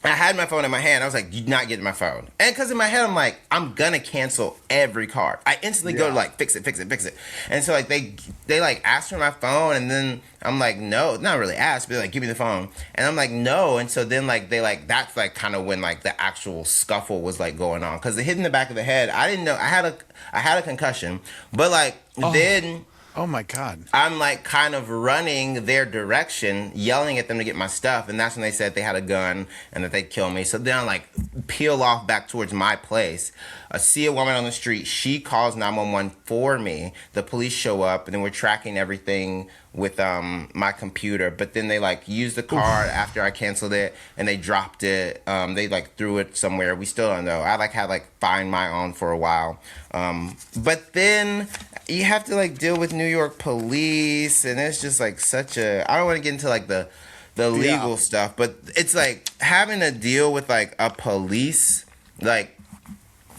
Speaker 6: I had my phone in my hand. I was like, you're not getting my phone. And because in my head, I'm like, I'm going to cancel every card. I instantly go to like, fix it. And so like they like asked for my phone, and then I'm like, no, not really asked, but like, give me the phone. And I'm like, no. And so then like, they like, that's like kind of when like the actual scuffle was like going on. Because they hit in the back of the head. I didn't know. I had a concussion. But like, then...
Speaker 5: Oh my God.
Speaker 6: I'm like kind of running their direction, yelling at them to get my stuff. And that's when they said they had a gun and that they'd kill me. So then I like peel off back towards my place. I see a woman on the street. She calls 911 for me. The police show up, and then we're tracking everything with my computer. But then they like used the card after I canceled it, and they dropped it. They like threw it somewhere. We still don't know. I like had like Find My Own for a while. But then you have to like deal with New York police, and it's just like such a. I don't want to get into like the legal stuff, but it's like having to deal with like a police, like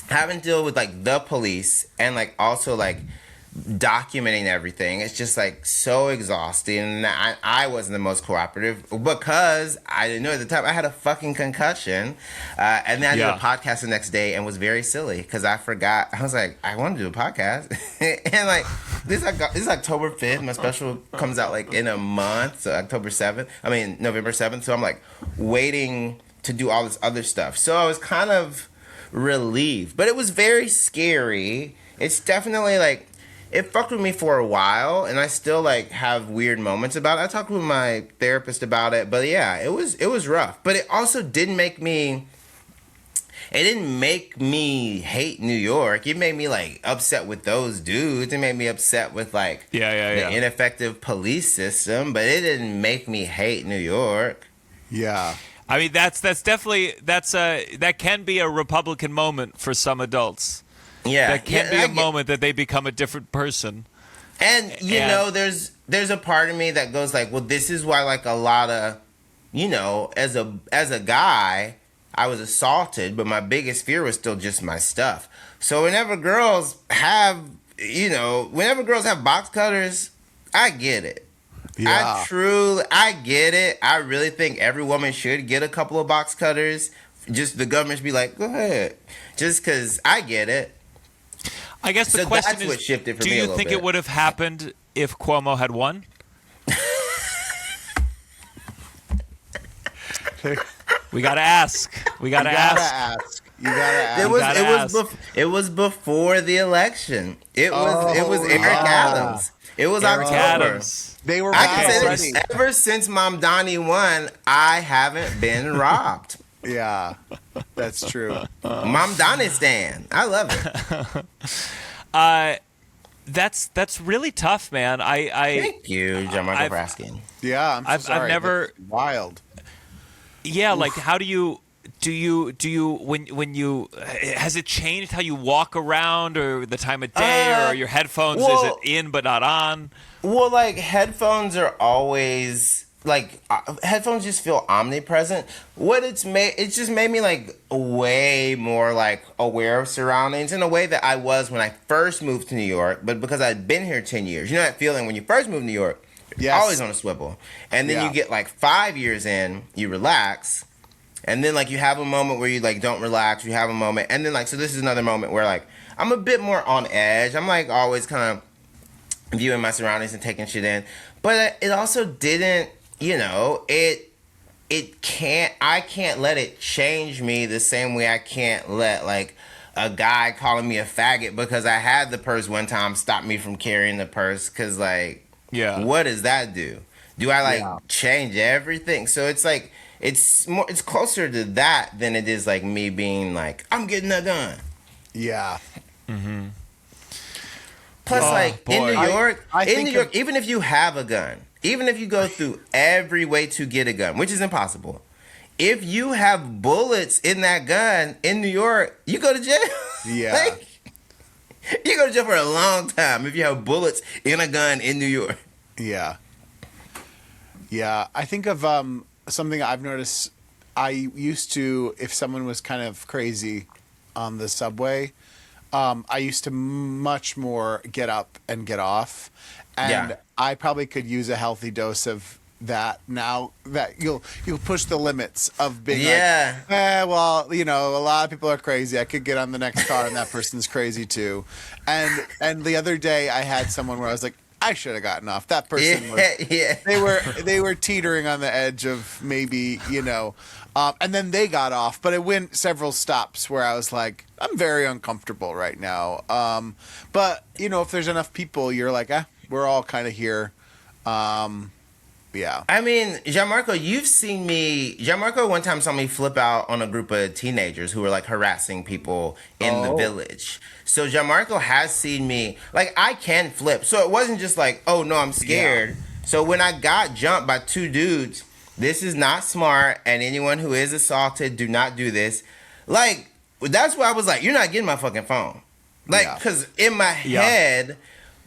Speaker 6: having to deal with like the police, and like also like documenting everything. It's just like so exhausting. And I wasn't the most cooperative because I didn't know at the time I had a fucking concussion. And then I did a podcast the next day and was very silly because I forgot. I was like, I want to do a podcast. And like, this is October 5th. My special comes out like in a month. So November 7th. So I'm like waiting to do all this other stuff. So I was kind of relieved, but it was very scary. It's definitely like, it fucked with me for a while, and I still like have weird moments about it. I talked with my therapist about it, but yeah, it was rough. But it also didn't make me hate New York. It made me like upset with those dudes. It made me upset with like the ineffective police system, but it didn't make me hate New York.
Speaker 5: Yeah.
Speaker 4: I mean, that's definitely that can be a Republican moment for some adults.
Speaker 6: Yeah,
Speaker 4: that can be a moment that they become a different person.
Speaker 6: And you know, there's a part of me that goes like, well, this is why like a lot of, you know, as a guy, I was assaulted, but my biggest fear was still just my stuff. So whenever girls have box cutters, I get it.
Speaker 5: Yeah.
Speaker 6: I get it. I really think every woman should get a couple of box cutters. Just the government should be like, go ahead. Just because I get it.
Speaker 4: I guess the
Speaker 6: So
Speaker 4: question
Speaker 6: that's
Speaker 4: is,
Speaker 6: what shifted for
Speaker 4: do
Speaker 6: me a
Speaker 4: you
Speaker 6: little
Speaker 4: think
Speaker 6: bit.
Speaker 4: it would have happened if Cuomo had won? We gotta ask. We gotta ask.
Speaker 5: You gotta ask.
Speaker 6: It was before the election. It was Eric Adams. It was
Speaker 4: Eric
Speaker 6: October.
Speaker 4: Adams.
Speaker 5: They were
Speaker 6: I
Speaker 5: bad
Speaker 6: can say
Speaker 5: already.
Speaker 6: this, ever since Mom Donnie won, I haven't been robbed.
Speaker 5: Yeah, that's true.
Speaker 6: Mom Donnie stan. I love it.
Speaker 4: That's really tough, man.
Speaker 6: Thank you, Gianmarco,
Speaker 4: I've-
Speaker 6: for asking.
Speaker 5: Yeah, I'm so
Speaker 4: I've
Speaker 5: sorry.
Speaker 4: never-
Speaker 5: That's wild.
Speaker 4: Yeah, like how do you when you has it changed how you walk around or the time of day or your headphones is it in but not on?
Speaker 6: Well, like headphones are always like headphones just feel omnipresent. It just made me like way more like aware of surroundings in a way that I was when I first moved to New York, but because I'd been here 10 years. You know that feeling when you first moved to New York?
Speaker 5: Yes.
Speaker 6: Always on a swivel. And then
Speaker 5: Yeah.
Speaker 6: you get like 5 years in, you relax. And then like you have a moment where you like don't relax, you have a moment. And then like, so this is another moment where like I'm a bit more on edge. I'm like always kind of viewing my surroundings and taking shit in. But it also didn't, I can't let it change me the same way I can't let like a guy calling me a faggot because I had the purse one time stop me from carrying the purse because like,
Speaker 4: Yeah.
Speaker 6: what does that do? Do I like change everything? So it's like it's closer to that than it is like me being like I'm getting that done.
Speaker 5: Yeah.
Speaker 6: Plus, like in
Speaker 4: boy.
Speaker 6: New York,
Speaker 5: I think
Speaker 6: even if you have a gun, even if you go through every way to get a gun, which is impossible, if you have bullets in that gun in New York, you go to jail.
Speaker 5: Yeah.
Speaker 6: Like, you go to jail for a long time if you have bullets in a gun in New York.
Speaker 5: Yeah. Yeah. I think of something I've noticed. I used to, if someone was kind of crazy on the subway, I used to much more get up and get off. And
Speaker 6: Yeah.
Speaker 5: I probably could use a healthy dose of that now that you'll push the limits of being
Speaker 6: Yeah.
Speaker 5: like, well, a lot of people are crazy. I could get on the next car and that person's crazy too. And the other day I had someone where I was like, I should have gotten off. That person was
Speaker 6: Yeah.
Speaker 5: they were teetering on the edge of maybe, and then they got off, but it went several stops where I was like, I'm very uncomfortable right now. But if there's enough people, you're like, we're all kind of here. Yeah.
Speaker 6: I mean, Gianmarco one time saw me flip out on a group of teenagers who were like harassing people in the village. So Gianmarco has seen me, like I can flip. So it wasn't just like, oh no, I'm scared. Yeah. So when I got jumped by two dudes, this is not smart, and anyone who is assaulted, do not do this. Like, that's why I was like, you're not getting my fucking phone. Like, because in my head,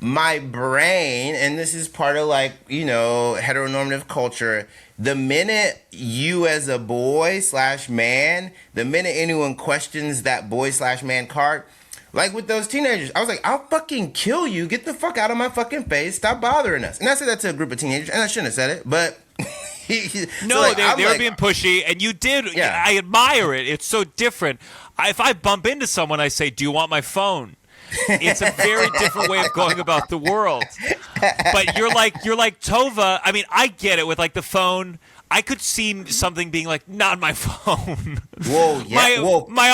Speaker 6: my brain, and this is part of like, heteronormative culture, the minute you as a boy / man, the minute anyone questions that boy / man card, like with those teenagers, I was like, I'll fucking kill you. Get the fuck out of my fucking face. Stop bothering us. And I said that to a group of teenagers, and I shouldn't have said it, but...
Speaker 4: No,
Speaker 6: like,
Speaker 4: they were being pushy, and you did.
Speaker 6: Yeah.
Speaker 4: I admire it. It's so different. If I bump into someone, I say, do you want my phone? It's a very different way of going about the world. But you're like Tovah. I mean, I get it with like the phone. I could see something being like, not my phone.
Speaker 6: Whoa, yeah.
Speaker 4: My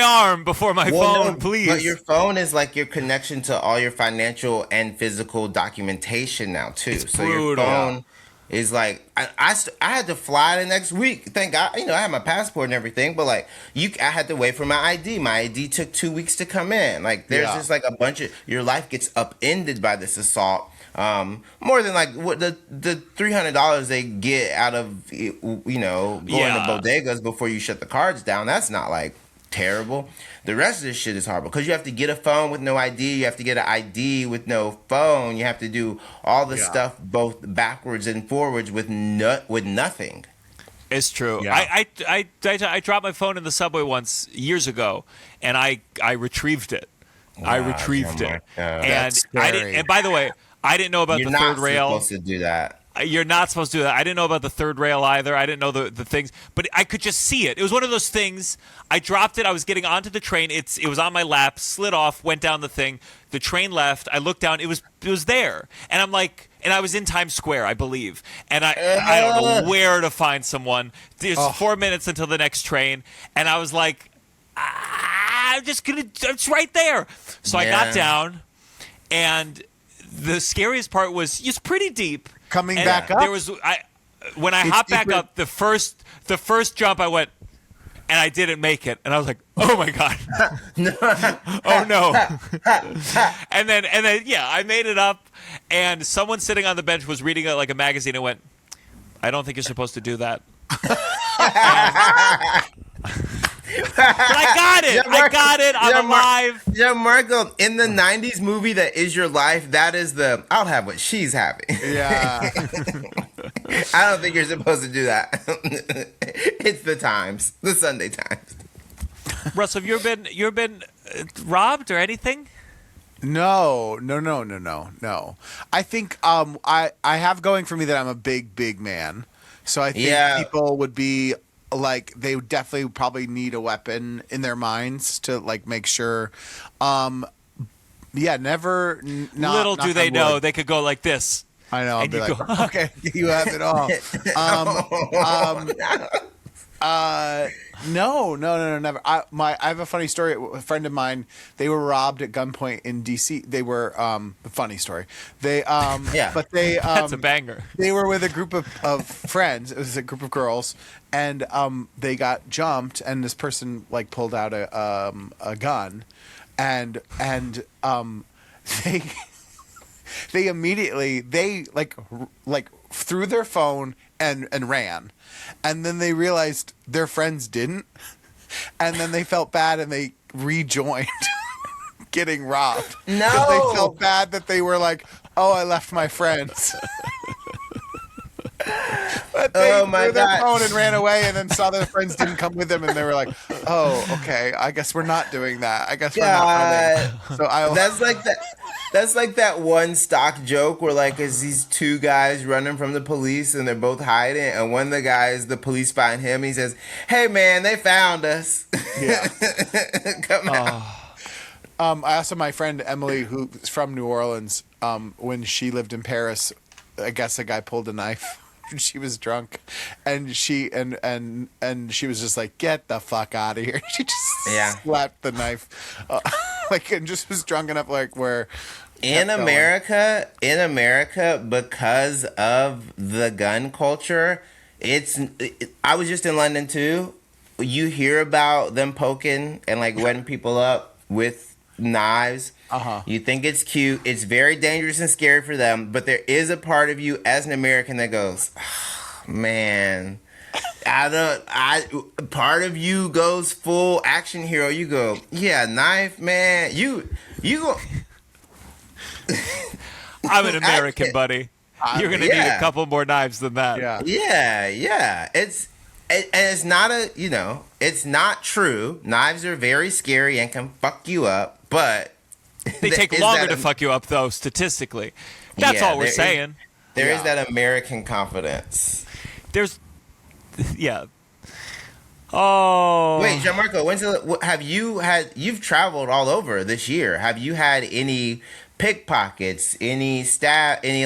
Speaker 4: arm before my phone, please.
Speaker 6: But your phone is like your connection to all your financial and physical documentation now too.
Speaker 4: It's
Speaker 6: so
Speaker 4: brutal.
Speaker 6: Your phone is like I had to fly the next week. Thank God, I had my passport and everything, but like I had to wait for my ID. My ID took 2 weeks to come in. Like there's just like a bunch of your life gets upended by this assault. More than like what the $300 they get out of going to bodegas before you shut the cards down. That's not like terrible. The rest of this shit is horrible because you have to get a phone with no ID. You have to get an ID with no phone. You have to do all the stuff both backwards and forwards with nothing.
Speaker 4: It's true.
Speaker 5: Yeah.
Speaker 4: I dropped my phone in the subway once years ago, and I retrieved it. I retrieved it, and
Speaker 5: That's
Speaker 4: I didn't.
Speaker 5: scary.
Speaker 4: And by the way, I didn't know about
Speaker 6: You're
Speaker 4: the
Speaker 6: not
Speaker 4: third rail.
Speaker 6: supposed to do that.
Speaker 4: You're not supposed to do that. I didn't know about the third rail either. I didn't know the things, but I could just see it. It was one of those things. I dropped it. I was getting onto the train. It was on my lap, slid off, went down the thing. The train left. I looked down. It was there, and I'm like, and I was in Times Square, I believe, and I don't know where to find someone. There's 4 minutes until the next train, and I was like, it's right there. So I got down, and the scariest part was it's pretty deep.
Speaker 5: Coming
Speaker 4: And
Speaker 5: back up?
Speaker 4: When I hopped back
Speaker 5: deeper-
Speaker 4: up, the first jump I went, and I didn't make it, and I was like, oh my god, oh no, and then yeah, I made it up, and someone sitting on the bench was reading like a magazine and went, I don't think you're supposed to do that. But I got it. I got it. I'm alive.
Speaker 6: Gianmarco, in the 90s movie that is your life, that is the I'll have what she's having.
Speaker 5: Yeah.
Speaker 6: I don't think you're supposed to do that. It's the Times, the Sunday Times.
Speaker 4: Russ, have you ever been robbed or anything?
Speaker 5: No. I think I have going for me that I'm a big man. So I think people would be like, they would definitely probably need a weapon in their minds to like make sure. Never.
Speaker 4: Little do they know they could go like this.
Speaker 5: I know. I'll
Speaker 4: And
Speaker 5: be
Speaker 4: you
Speaker 5: like,
Speaker 4: go,
Speaker 5: okay, you have it all. No, never. I have a funny story. A friend of mine, they were robbed at gunpoint in D.C. They were a funny story. They but they
Speaker 4: that's a banger.
Speaker 5: They were with a group of friends. It was a group of girls, and they got jumped, and this person like pulled out a gun, and they immediately like threw their phone and ran. And then they realized their friends didn't. And then they felt bad and they rejoined getting robbed.
Speaker 6: No.
Speaker 5: 'Cause they felt bad that they were like, oh, I left my friends. But they threw their phone and ran away, and then saw their friends didn't come with them, and they were like, oh, okay, I guess we're not doing that. I guess we're not running. So
Speaker 6: That's like that one stock joke where like it's these two guys running from the police and they're both hiding, and one of the guys, the police find him, he says, hey man, they found us.
Speaker 5: Yeah.
Speaker 6: Come on.
Speaker 5: I also, my friend Emily, who's from New Orleans, when she lived in Paris, I guess a guy pulled a knife. She was drunk, and she she was just like, "Get the fuck out of here!" She just slapped the knife, and just was drunk enough, like where.
Speaker 6: In America, because of the gun culture, I was just in London too. You hear about them poking and like wetting people up with knives. You think it's cute. It's very dangerous and scary for them. But there is a part of you as an American that goes, oh, man. Part of you goes full action hero. You go, yeah, knife, man. You go.
Speaker 4: I'm an American, buddy. You're gonna need a couple more knives than that.
Speaker 6: Yeah. It's not it's not true. Knives are very scary and can fuck you up, but
Speaker 4: they take longer to fuck you up, though, statistically. That's all we're saying.
Speaker 6: There is that American confidence.
Speaker 4: Oh.
Speaker 6: Wait, Gianmarco, you've traveled all over this year. Have you had any pickpockets, any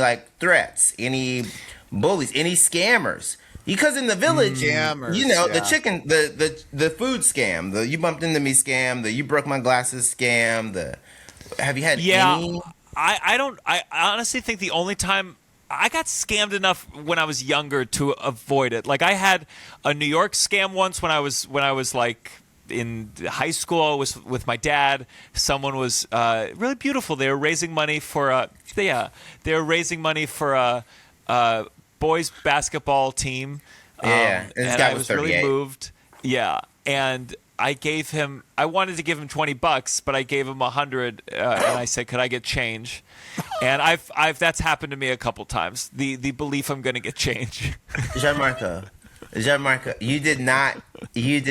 Speaker 6: like threats, any bullies, any scammers? Because in the village, the chicken, the food scam, the you bumped into me scam, the you broke my glasses scam, have you had any?
Speaker 4: I honestly think the only time I got scammed enough when I was younger to avoid it. Like I had a New York scam once when I was like in high school. I was with my dad. Someone was really beautiful. They were raising money for a boys basketball team.
Speaker 6: And
Speaker 4: I was really moved. Yeah, and I wanted to give him $20, but I gave him $100, and I said, "Could I get change?" And that's happened to me a couple times. The belief I'm going to get change.
Speaker 6: Gianmarco, Gianmarco, you did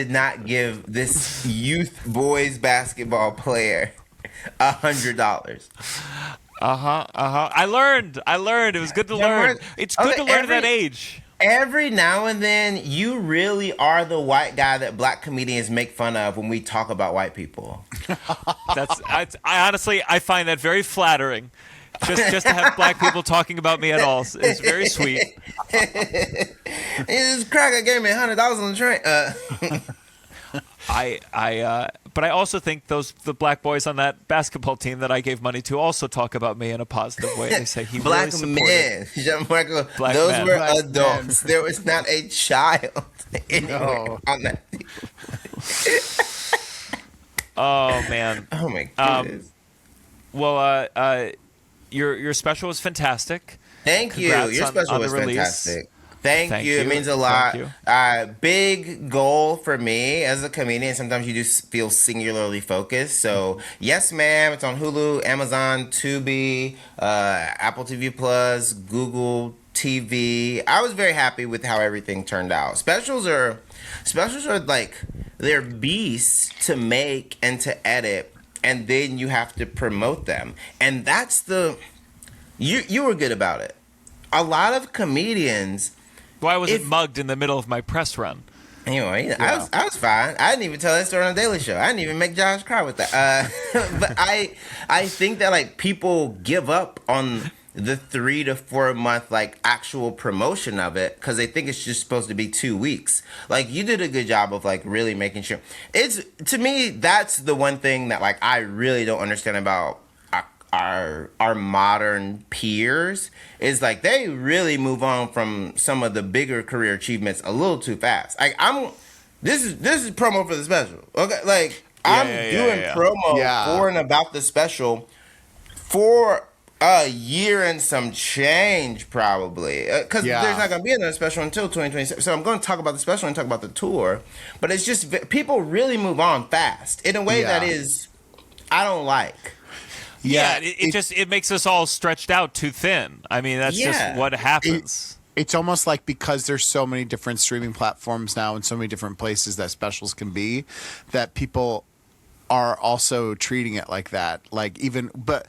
Speaker 6: not give this youth boys basketball player $100.
Speaker 4: I learned. It was good to learn. It's good to learn at that age.
Speaker 6: Every now and then, you really are the white guy that black comedians make fun of when we talk about white people.
Speaker 4: I honestly find that very flattering. Just to have black people talking about me at all is very sweet.
Speaker 6: This cracker gave me $100 on the train.
Speaker 4: But I also think the black boys on that basketball team that I gave money to also talk about me in a positive way. They say he
Speaker 6: black
Speaker 4: really supported.
Speaker 6: Men, Gianmarco,
Speaker 4: Black
Speaker 6: those
Speaker 4: men.
Speaker 6: were
Speaker 5: Black
Speaker 6: adults.
Speaker 5: men.
Speaker 6: There was not a child anywhere on that team.
Speaker 4: Oh man.
Speaker 6: Oh my goodness.
Speaker 4: Well, your special was fantastic.
Speaker 6: Thank you.
Speaker 4: Congrats
Speaker 6: Your
Speaker 4: on
Speaker 6: special
Speaker 4: the
Speaker 6: was
Speaker 4: release.
Speaker 6: fantastic. Thank you. It
Speaker 4: you.
Speaker 6: means a lot.
Speaker 4: Thank you.
Speaker 6: Big goal for me as a comedian. Sometimes you just feel singularly focused. So, yes, ma'am. It's on Hulu, Amazon, Tubi, Apple TV Plus, Google TV. I was very happy with how everything turned out. Specials are like, they're beasts to make and to edit, and then you have to promote them. And that's you were good about it. A lot of comedians.
Speaker 4: Why was it mugged in the middle of my press run?
Speaker 6: Anyway, I was fine. I didn't even tell that story on the Daily Show. I didn't even make Josh cry with that. But I think that like people give up on the 3 to 4 month like actual promotion of it because they think it's just supposed to be 2 weeks. Like you did a good job of like really making sure. It's to me that's the one thing that like I really don't understand about our modern peers is like they really move on from some of the bigger career achievements a little too fast. Like this is promo for the special. Okay, like I'm doing promo for and about the special for a year and some change probably because there's not going to be another special until 2026. So I'm going to talk about the special and talk about the tour, but it's just people really move on fast in a way that is I don't like.
Speaker 4: Yeah, it makes us all stretched out too thin. I mean, that's just what happens.
Speaker 5: It's almost like because there's so many different streaming platforms now and so many different places that specials can be, that people are also treating it like that. Like even, but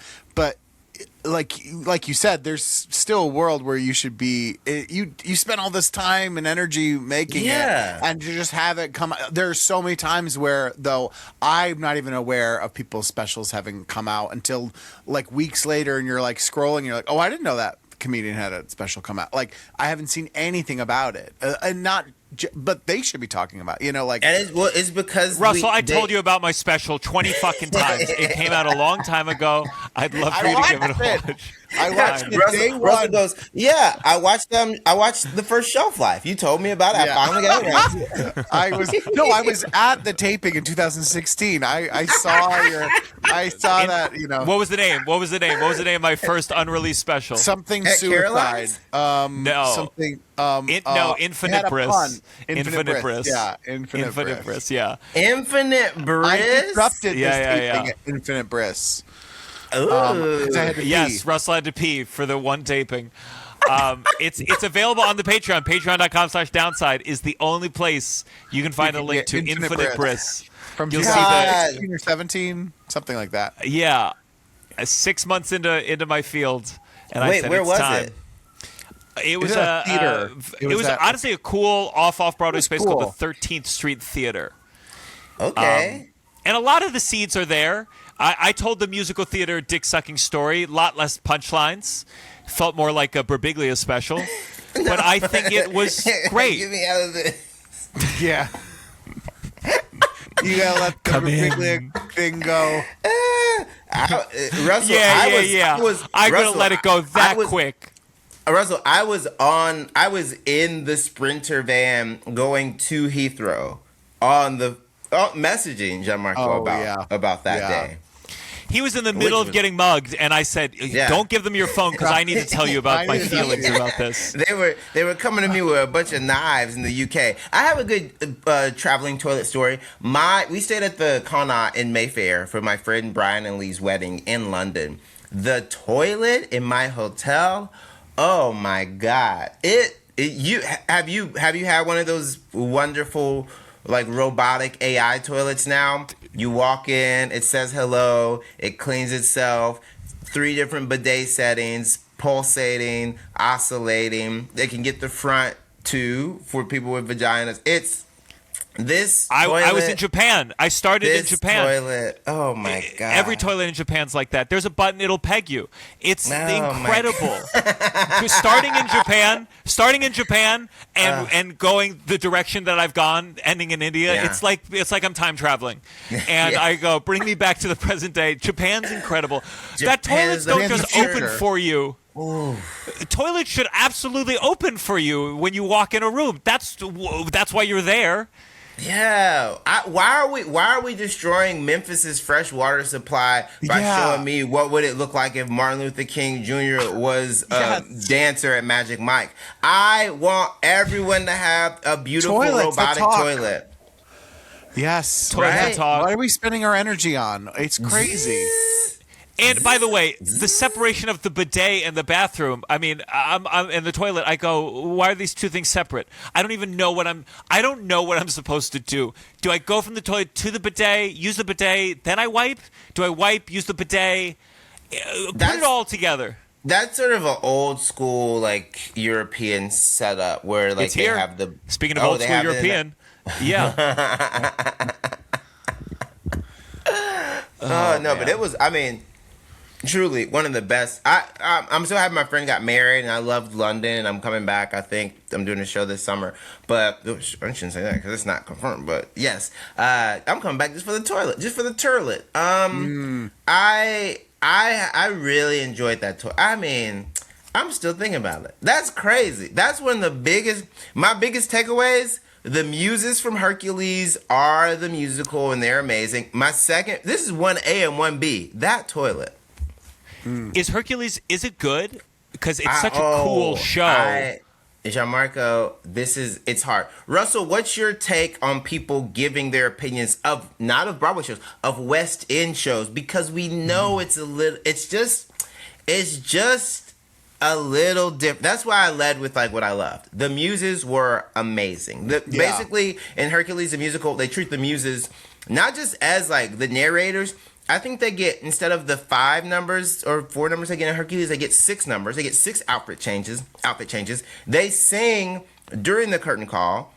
Speaker 5: like you said, there's still a world where you should be. You spend all this time and energy making it, and to just have it come. There's so many times where though I'm not even aware of people's specials having come out until like weeks later, and you're like scrolling, and you're like, oh, I didn't know that comedian had a special come out. Like I haven't seen anything about it, and not. But they should be talking about, like.
Speaker 6: And it's because
Speaker 4: Russell, I told you about my special 20 fucking times. It came out a long time ago. I'd love for you to give it a watch.
Speaker 5: I watched it day one.
Speaker 6: Russell goes, yeah, I watched the first Shelf Life. You told me about it.
Speaker 5: Yeah.
Speaker 6: I finally got around to it.
Speaker 5: I was at the taping in 2016. I saw that,
Speaker 4: What was the name? What was the name of my first unreleased special?
Speaker 5: something
Speaker 6: At
Speaker 5: suicide.
Speaker 4: No.
Speaker 5: Something
Speaker 4: Infinite Bliss.
Speaker 5: Infinite Bliss. Yeah,
Speaker 4: Infinite Bliss, yeah.
Speaker 6: Infinite Bliss.
Speaker 5: I disrupted this
Speaker 4: Yeah.
Speaker 5: taping at Infinite Bliss.
Speaker 6: Ooh.
Speaker 5: 'Cause I had to
Speaker 4: Yes,
Speaker 5: pee.
Speaker 4: Russell had to pee for the one taping. It's available on the Patreon. Patreon.com/downside is the only place you can find a link to Infinite Bliss.
Speaker 5: From
Speaker 4: You'll see
Speaker 5: 2016 or 17, something like that.
Speaker 4: Yeah, 6 months into my field, and I
Speaker 6: Wait,
Speaker 4: said
Speaker 6: where
Speaker 4: it's
Speaker 6: was
Speaker 4: time.
Speaker 6: it?
Speaker 4: It was
Speaker 5: Is it a theater?
Speaker 4: It was honestly a cool off-Broadway space
Speaker 5: cool.
Speaker 4: called the 13th Street Theater.
Speaker 6: Okay.
Speaker 4: And a lot of the seeds are there. I told the musical theater dick-sucking story, a lot less punchlines. Felt more like a Birbiglia special. But I think it was great.
Speaker 6: Get me out of this.
Speaker 5: Yeah. You gotta let the Birbiglia thing go.
Speaker 6: Russell,
Speaker 4: I'm going to let it go that quick.
Speaker 6: Russell, I was in the Sprinter van going to Heathrow on the messaging Gianmarco about that day.
Speaker 4: He was in the middle of getting mugged, and I said, don't give them your phone because I need to tell you about my feelings about this.
Speaker 6: They were coming to me with a bunch of knives in the UK. I have a good traveling toilet story. We stayed at the Connaught in Mayfair for my friend Brian and Lee's wedding in London. The toilet in my hotel, oh my God. You had one of those wonderful like robotic AI toilets now? You walk in, it says hello, it cleans itself, 3 different bidet settings, pulsating, oscillating. They can get the front too for people with vaginas. It's this toilet.
Speaker 4: I was in Japan. I started in Japan.
Speaker 6: Toilet. Oh my god.
Speaker 4: Every toilet in Japan's like that. There's a button, it'll peg you. It's incredible. starting in Japan and going the direction that I've gone, ending in India,
Speaker 6: Yeah.
Speaker 4: it's like I'm time traveling. And I go, bring me back to the present day. Japan's incredible. That toilets don't just open for you. Ooh. Toilets should absolutely open for you when you walk in a room. That's why you're there.
Speaker 6: Yeah. Why are we destroying Memphis's fresh water supply by showing me what would it look like if Martin Luther King Jr. was a dancer at Magic Mike? I want everyone to have a beautiful robotic toilet.
Speaker 5: Yes.
Speaker 4: Toilet talk.
Speaker 5: What are we spending our energy on? It's crazy.
Speaker 4: And by the way, the separation of the bidet and the bathroom, I mean, I'm in the toilet. I go, why are these two things separate? I don't know what I'm supposed to do. Do I go from the toilet to the bidet, use the bidet, then I wipe? Do I wipe, use the bidet? Put it all together.
Speaker 6: That's sort of an old school, like, European setup where, like, they have the...
Speaker 4: Speaking of old school European, yeah.
Speaker 6: But it was, I mean... Truly, one of the best. I'm so happy my friend got married, and I loved London, and I'm coming back. I think I'm doing a show this summer. But I shouldn't say that because it's not confirmed. But yes, I'm coming back just for the toilet. Just for the turlet. I really enjoyed that toilet. I mean, I'm still thinking about it. That's crazy. That's one of my biggest takeaways. The muses from Hercules are the musical, and they're amazing. This is 1A and 1B. That toilet.
Speaker 4: Is Hercules, is it good? Because it's such a cool show.
Speaker 6: Gianmarco, it's hard. Russell, what's your take on people giving their opinions not of Broadway shows, of West End shows? Because we know it's just a little different. That's why I led with like what I loved. The muses were amazing. Basically, in Hercules, the musical, they treat the muses not just as like the narrators. I think they get, instead of the 5 numbers or 4 numbers they get in Hercules, they get 6 numbers. They get 6 outfit changes. They sing during the curtain call.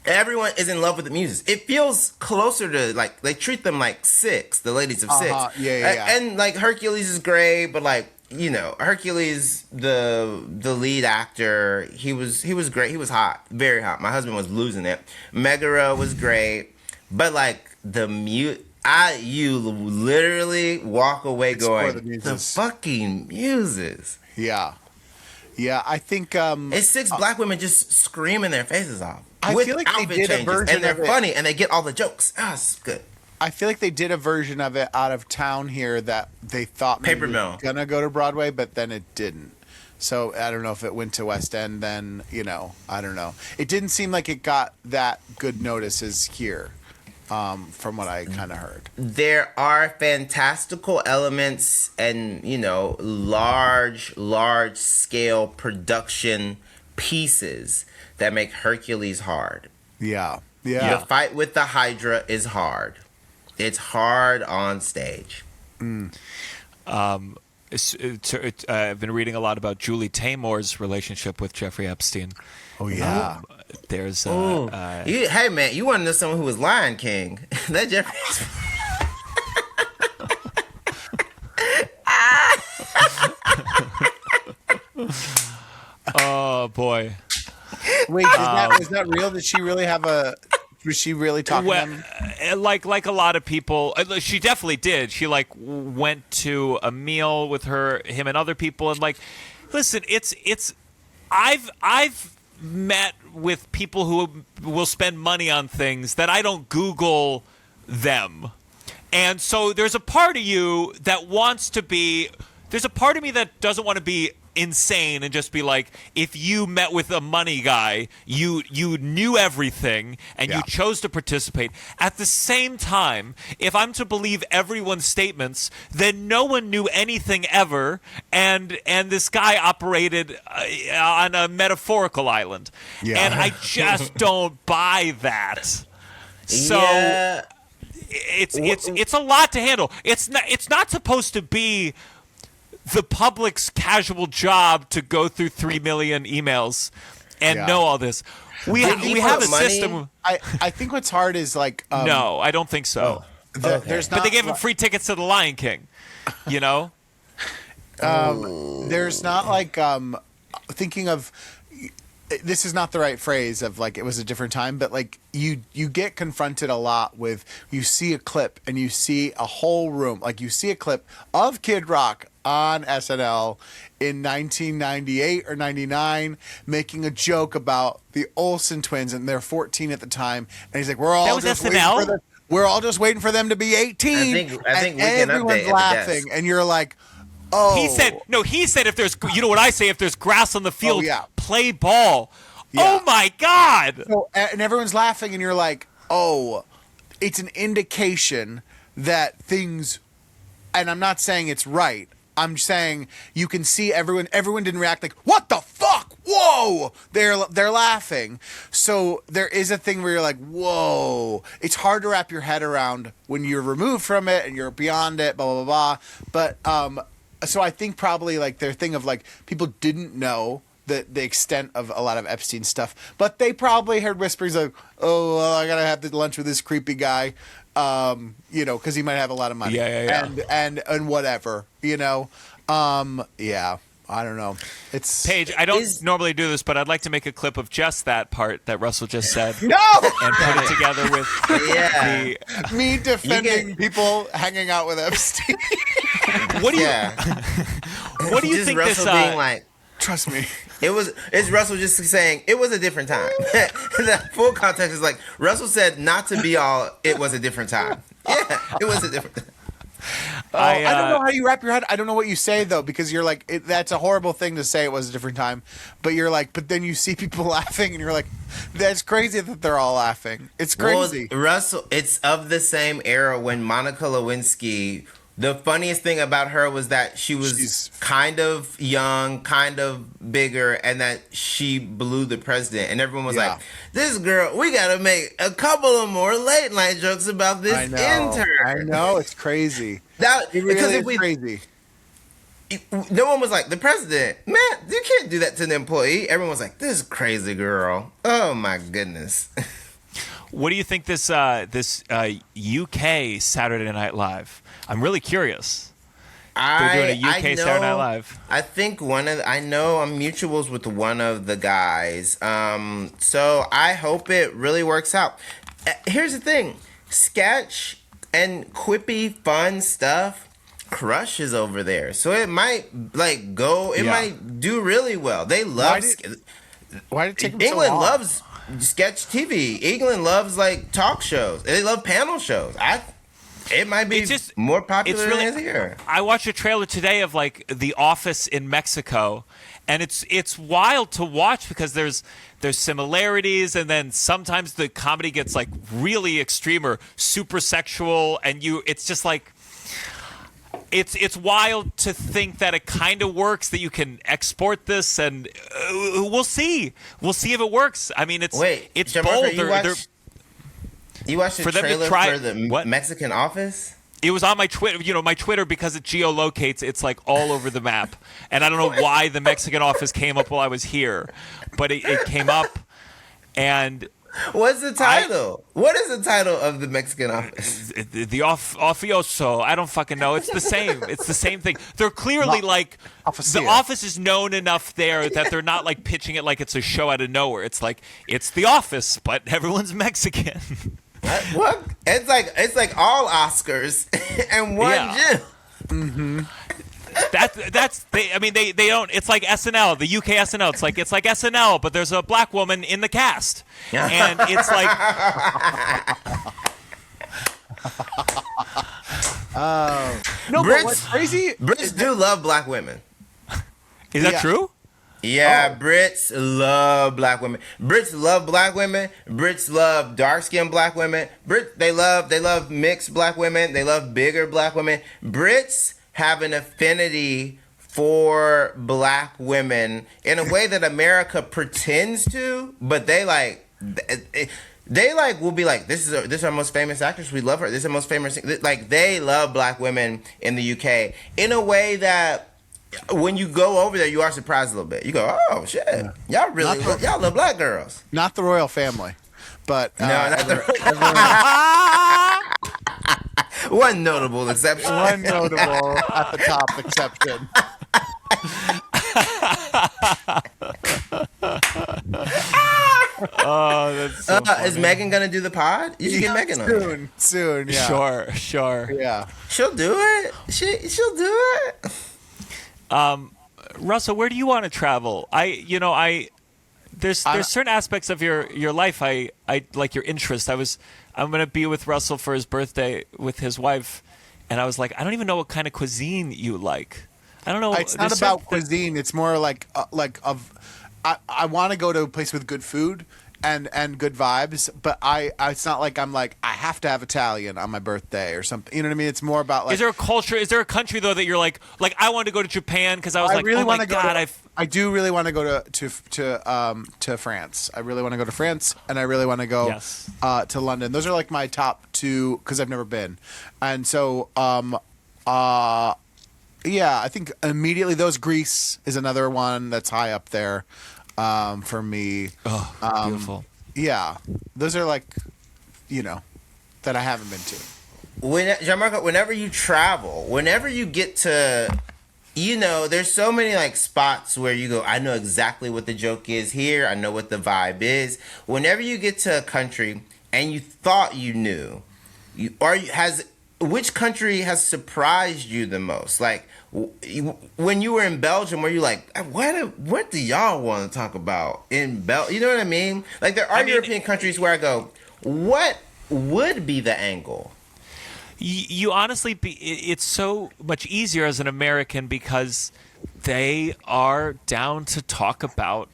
Speaker 6: Everyone is in love with the muses. It feels closer to, like, they treat them like 6, the ladies of 6.
Speaker 5: Yeah.
Speaker 6: And, like, Hercules is great, but, like, you know, Hercules, the lead actor, he was great. He was hot, very hot. My husband was losing it. Megara was great, but, like, you literally walk away going, the fucking muses.
Speaker 5: Yeah, I think...
Speaker 6: it's 6 black women just screaming their faces off.
Speaker 5: I feel like they did a version
Speaker 6: and they're
Speaker 5: of it.
Speaker 6: funny, and they get all the jokes. It's good.
Speaker 5: I feel like they did a version of it out of town here that they thought maybe was going to go to Broadway, but then it didn't. So I don't know if it went to West End then, I don't know. It didn't seem like it got that good notice as here. From what I kind of heard.
Speaker 6: There are fantastical elements and, large scale production pieces that make Hercules hard.
Speaker 5: Yeah.
Speaker 6: The fight with the Hydra is hard. It's hard on stage.
Speaker 4: I've been reading a lot about Julie Taymor's relationship with Jeffrey Epstein.
Speaker 5: Oh, yeah.
Speaker 4: There's
Speaker 6: hey man, you want to know someone who was Lion King? That Jeffrey.
Speaker 4: Oh boy.
Speaker 5: Wait, is that real? Did she really have a? Was she really talking to him?
Speaker 4: Like a lot of people, she definitely did. She like went to a meal with him and other people, and like, listen, I've met with people who will spend money on things that I don't Google them. And so there's a part of you that wants to be, there's a part of me that doesn't want to be insane and just be like, if you met with a money guy, you knew everything and you chose to participate. At the same time, if I'm to believe everyone's statements, then no one knew anything ever, and this guy operated on a metaphorical island.
Speaker 5: Yeah.
Speaker 4: And I just don't buy that. So it's a lot to handle. It's not supposed to be the public's casual job to go through 3 million emails and know all this. We have a system.
Speaker 5: I think what's hard is like
Speaker 4: no, I don't think so.
Speaker 5: There's not,
Speaker 4: but they gave him free tickets to the Lion King. You know,
Speaker 5: there's not like thinking of. This is not the right phrase of like it was a different time, but like you get confronted a lot with, you see a clip and you see a whole room, like you see a clip of Kid Rock on SNL in 1998 or 99 making a joke about the Olsen twins, and they're 14 at the time, and he's like, we're all just waiting for them to be 18.
Speaker 6: I think
Speaker 5: and
Speaker 6: we can
Speaker 5: everyone's
Speaker 6: update
Speaker 5: laughing, and you're like, oh.
Speaker 4: he said if there's, you know what I say, if there's grass on the field,
Speaker 5: yeah.
Speaker 4: play ball.
Speaker 5: Yeah.
Speaker 4: Oh my God.
Speaker 5: So, and everyone's laughing, and you're like, oh, it's an indication that things, and I'm not saying it's right, I'm saying you can see everyone didn't react like, what the fuck? Whoa! They're laughing. So there is a thing where you're like, whoa. It's hard to wrap your head around when you're removed from it and you're beyond it, blah, blah, blah, blah. But so I think probably like their thing of like people didn't know the extent of a lot of Epstein stuff, but they probably heard whisperings like, oh, well, I gotta have to lunch with this creepy guy, you know, because he might have a lot of money, and whatever, you know, I don't know. It's
Speaker 4: Paige, I don't normally do this, but I'd like to make a clip of just that part that Russell just said.
Speaker 5: No!
Speaker 4: And put it together with
Speaker 5: me defending people hanging out with Epstein.
Speaker 4: What do you? What do you
Speaker 6: just
Speaker 4: think
Speaker 6: Russell
Speaker 4: this?
Speaker 6: Being like,
Speaker 5: trust me.
Speaker 6: It's Russell just saying it was a different time. The full context is like Russell said not to be all. It was a different time. Yeah, it was a different time.
Speaker 5: I don't know how you wrap your head. I don't know what you say though, because you're like, that's a horrible thing to say. It was a different time, but you're like, but then you see people laughing, and you're like, that's crazy that they're all laughing. It's crazy.
Speaker 6: Well, Russell, it's of the same era when Monica Lewinsky. The funniest thing about her was that she's kind of young, kind of bigger, and that she blew the president. And everyone was like, this girl, we got to make a couple of more late night jokes about this intern.
Speaker 5: I know, it's crazy.
Speaker 6: It really
Speaker 5: is crazy.
Speaker 6: No one was like, the president, man, you can't do that to an employee. Everyone was like, this crazy girl. Oh, my goodness.
Speaker 4: What do you think this UK Saturday Night Live? I'm really curious. They're doing a UK Saturday Night Live.
Speaker 6: I think I know I'm mutuals with one of the guys. So I hope it really works out. Here's the thing. Sketch and quippy fun stuff crushes over there. So it might might do really well. They love
Speaker 5: why did it take them
Speaker 6: England
Speaker 5: so long?
Speaker 6: loves sketch TV. England loves like talk shows. They love panel shows. It might be more popular than it is here.
Speaker 4: I watched a trailer today of like The Office in Mexico, and it's wild to watch because there's similarities, and then sometimes the comedy gets like really extreme or super sexual, and it's just like it's wild to think that it kind of works, that you can export this, and we'll see if it works. I mean, it's bold.
Speaker 6: You watched the trailer for the Mexican Office?
Speaker 4: It was on my Twitter. My Twitter, because it geolocates, it's like all over the map. And I don't know why the Mexican Office came up while I was here, but it came up. And
Speaker 6: what's the title? What is the title of the Mexican Office?
Speaker 4: The Ofioso. I don't fucking know. It's the same. It's the same thing. They're clearly like the Office is known enough there that they're not like pitching it like it's a show out of nowhere. It's like it's The Office, but everyone's Mexican.
Speaker 6: What? It's like all Oscars and one Jim.
Speaker 5: Mm-hmm.
Speaker 4: They don't. It's like SNL, the UK SNL. It's like SNL, but there's a black woman in the cast, and it's like.
Speaker 5: No, but what's crazy?
Speaker 6: Brits do love black women.
Speaker 4: Is that
Speaker 5: Yeah.
Speaker 4: true?
Speaker 6: Yeah, Brits love black women. Brits love black women. Brits love dark-skinned black women. They love mixed black women. They love bigger black women. Brits have an affinity for black women in a way that America pretends to, but they will be like, this is our most famous actress. We love her. This is our most famous. Like, they love black women in the UK in a way that when you go over there, you are surprised a little bit. You go, oh shit, y'all love black girls.
Speaker 5: Not the royal family, but
Speaker 6: one notable exception.
Speaker 5: one notable at the top exception.
Speaker 4: Oh, that's so funny.
Speaker 6: Is Megan gonna do the pod? You should get Megan on here.
Speaker 5: Soon, yeah.
Speaker 4: Sure.
Speaker 5: Yeah.
Speaker 6: She'll do it. She'll do it.
Speaker 4: Russell, where do you want to travel? There's certain aspects of your life I like your interest. I'm gonna be with Russell for his birthday with his wife, and I was like, I don't even know what kind of cuisine you like. I don't know.
Speaker 5: It's not about cuisine. It's more like I want to go to a place with good food and good vibes, but it's not like I'm like I have to have Italian on my birthday or something. You know what I mean? It's more about like.
Speaker 4: Is there a culture? Is there a country though that you're like I want to go to Japan because I was like,
Speaker 5: really
Speaker 4: oh my god,
Speaker 5: I do really want to go to France. I really want to go to France, and I really want to go to London. Those are like my top two because I've never been, and so yeah, I think immediately Greece is another one that's high up there for me.
Speaker 4: Oh, beautiful.
Speaker 5: Yeah, those are like, that I haven't been to.
Speaker 6: Gianmarco, whenever you travel, whenever you get to, there's so many like spots where you go, I know exactly what the joke is here. I know what the vibe is. Whenever you get to a country and you thought you knew, which country has surprised you the most? Like when you were in Belgium, were you like, what do y'all want to talk about in Belgium? You know what I mean? Like there are European countries where I go, what would be the angle?
Speaker 4: You honestly, it's so much easier as an American because they are down to talk about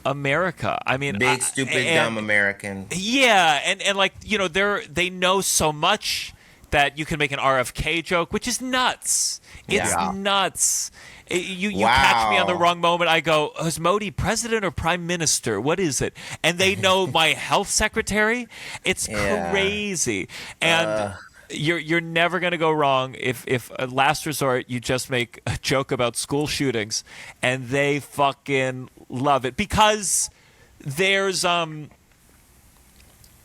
Speaker 4: America. I mean,
Speaker 6: big, stupid, dumb American.
Speaker 4: Yeah, and like they know so much that you can make an RFK joke, which is nuts. It's nuts. You catch me on the wrong moment. I go, is Modi president or prime minister? What is it? And they know my health secretary. It's crazy. And you're never going to go wrong if last resort you just make a joke about school shootings and they fucking love it because there's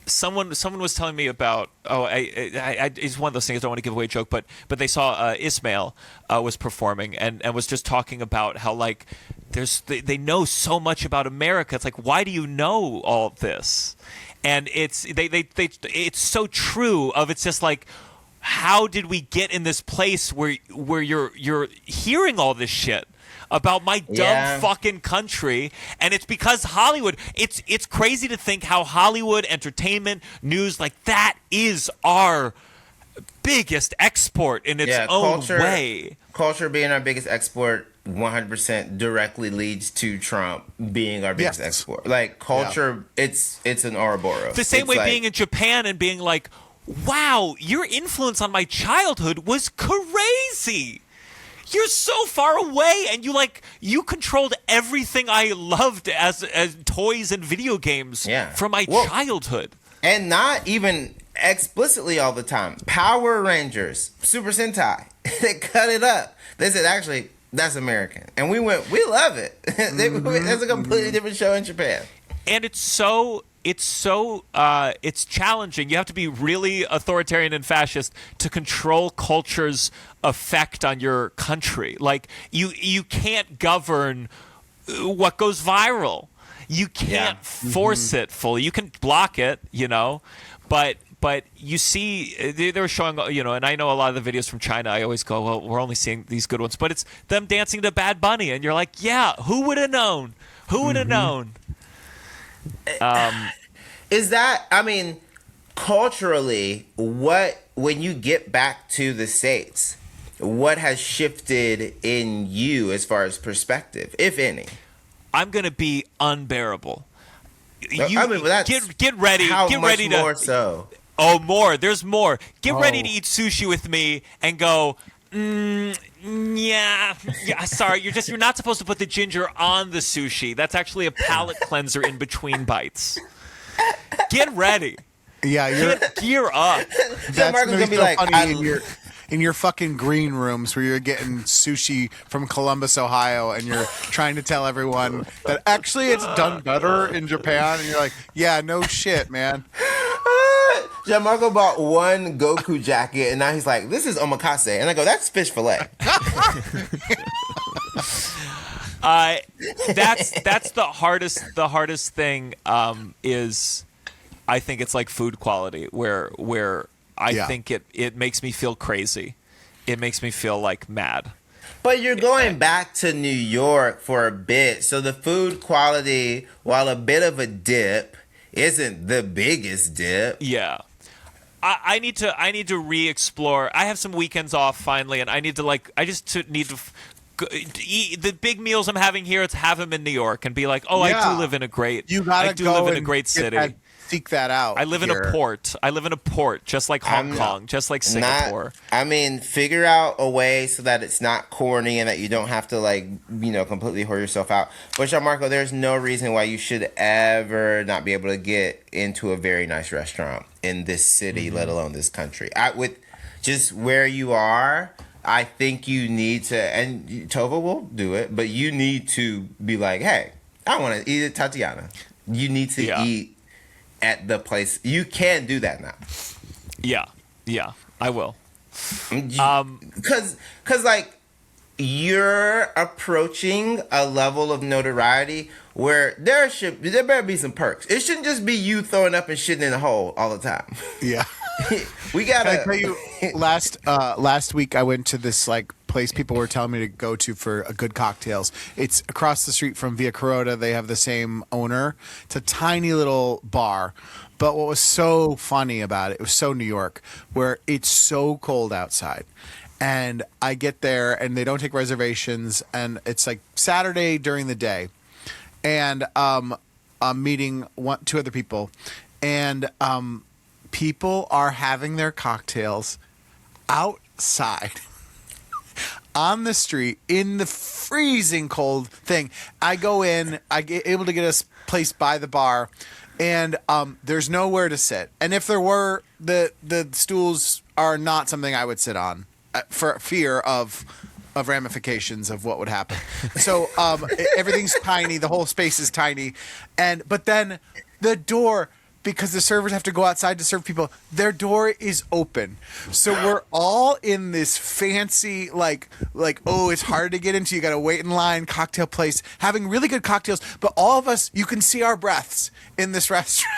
Speaker 4: someone was telling me about it's one of those things I don't want to give away a joke but they saw Ismail was performing and was just talking about how like they know so much about America. It's like, why do you know all this? And it's so true of it's just like, how did we get in this place where you're hearing all this shit about my dumb fucking country? And it's because Hollywood. It's crazy to think how Hollywood, entertainment, news, like that is our biggest export in its own way.
Speaker 6: Culture being our biggest export 100% directly leads to Trump being our biggest export. Like culture, it's an Ouroboros.
Speaker 4: The same way being in Japan and being like, wow, your influence on my childhood was crazy. You're so far away, and you controlled everything I loved as toys and video games from my childhood.
Speaker 6: And not even explicitly all the time. Power Rangers, Super Sentai, they cut it up. They said, actually, that's American. And we love it. That's a completely different show in Japan.
Speaker 4: And it's challenging. You have to be really authoritarian and fascist to control culture's effect on your country. Like you can't govern what goes viral. You can't force it fully. You can block it, but you see, they were showing, and I know a lot of the videos from China, I always go, well, we're only seeing these good ones. But it's them dancing to Bad Bunny, and you're like, yeah, who would have known? Who would have known?
Speaker 6: Is that, culturally, when you get back to the States, what has shifted in you as far as perspective, if any?
Speaker 4: I'm gonna be unbearable.
Speaker 6: Get
Speaker 4: ready.
Speaker 6: How
Speaker 4: get
Speaker 6: much
Speaker 4: ready to.
Speaker 6: more so?
Speaker 4: Oh, more. There's more. Get ready to eat sushi with me and go. Yeah. Sorry, you're not supposed to put the ginger on the sushi. That's actually a palate cleanser in between bites. Get ready.
Speaker 5: Yeah,
Speaker 4: Gear up.
Speaker 5: that's
Speaker 6: Marco's gonna be like,
Speaker 5: funny in your fucking green rooms where you're getting sushi from Columbus, Ohio, and you're trying to tell everyone that actually it's done better in Japan, and you're like, yeah, no shit, man.
Speaker 6: Gianmarco bought one Goku jacket, and now he's like, "This is omakase," and I go, "That's fish fillet."
Speaker 4: That's the hardest. The hardest thing is, I think it's like food quality, where I think it makes me feel crazy. It makes me feel like mad.
Speaker 6: But you're going back to New York for a bit, so the food quality, while a bit of a dip, isn't the biggest dip.
Speaker 4: Yeah. I need to re-explore. I have some weekends off finally, and I need to need to eat the big meals I'm having here. Let's have them in New York and be like, oh,
Speaker 5: Yeah.
Speaker 4: I do live in a great.
Speaker 5: You gotta
Speaker 4: I do
Speaker 5: go
Speaker 4: live in a
Speaker 5: and
Speaker 4: great city.
Speaker 5: seek that out.
Speaker 4: I live in a port. I live in a port, just like Hong Kong, just like Singapore.
Speaker 6: Figure out a way so that it's not corny and that you don't have to completely whore yourself out. But Gianmarco, there's no reason why you should ever not be able to get into a very nice restaurant in this city, let alone this country. With just where you are, I think you need to, and Tovah will do it, but you need to be like, hey, I want to eat at Tatiana. You need to eat at the place. You can do that now.
Speaker 4: Yeah, I will.
Speaker 6: Because you're approaching a level of notoriety where there better be some perks. It shouldn't just be you throwing up and shitting in a hole all the time.
Speaker 5: Yeah.
Speaker 6: We gotta.
Speaker 5: Can I tell you, last week I went to this place people were telling me to go to for good cocktails. It's across the street from Via Carota. They have the same owner. It's a tiny little bar. But what was so funny about it was so New York, where it's so cold outside. And I get there and they don't take reservations, and it's like Saturday during the day. And I'm meeting two other people, and people are having their cocktails outside on the street in the freezing cold thing. I go in, I get able to get us placed by the bar, and there's nowhere to sit. And if there were, the stools are not something I would sit on for fear of ramifications of what would happen. So everything's tiny, the whole space is tiny, but then the door, because the servers have to go outside to serve people, their door is open. So we're all in this fancy, it's hard to get into. You got to wait in line, cocktail place, having really good cocktails. But all of us, you can see our breaths in this restaurant.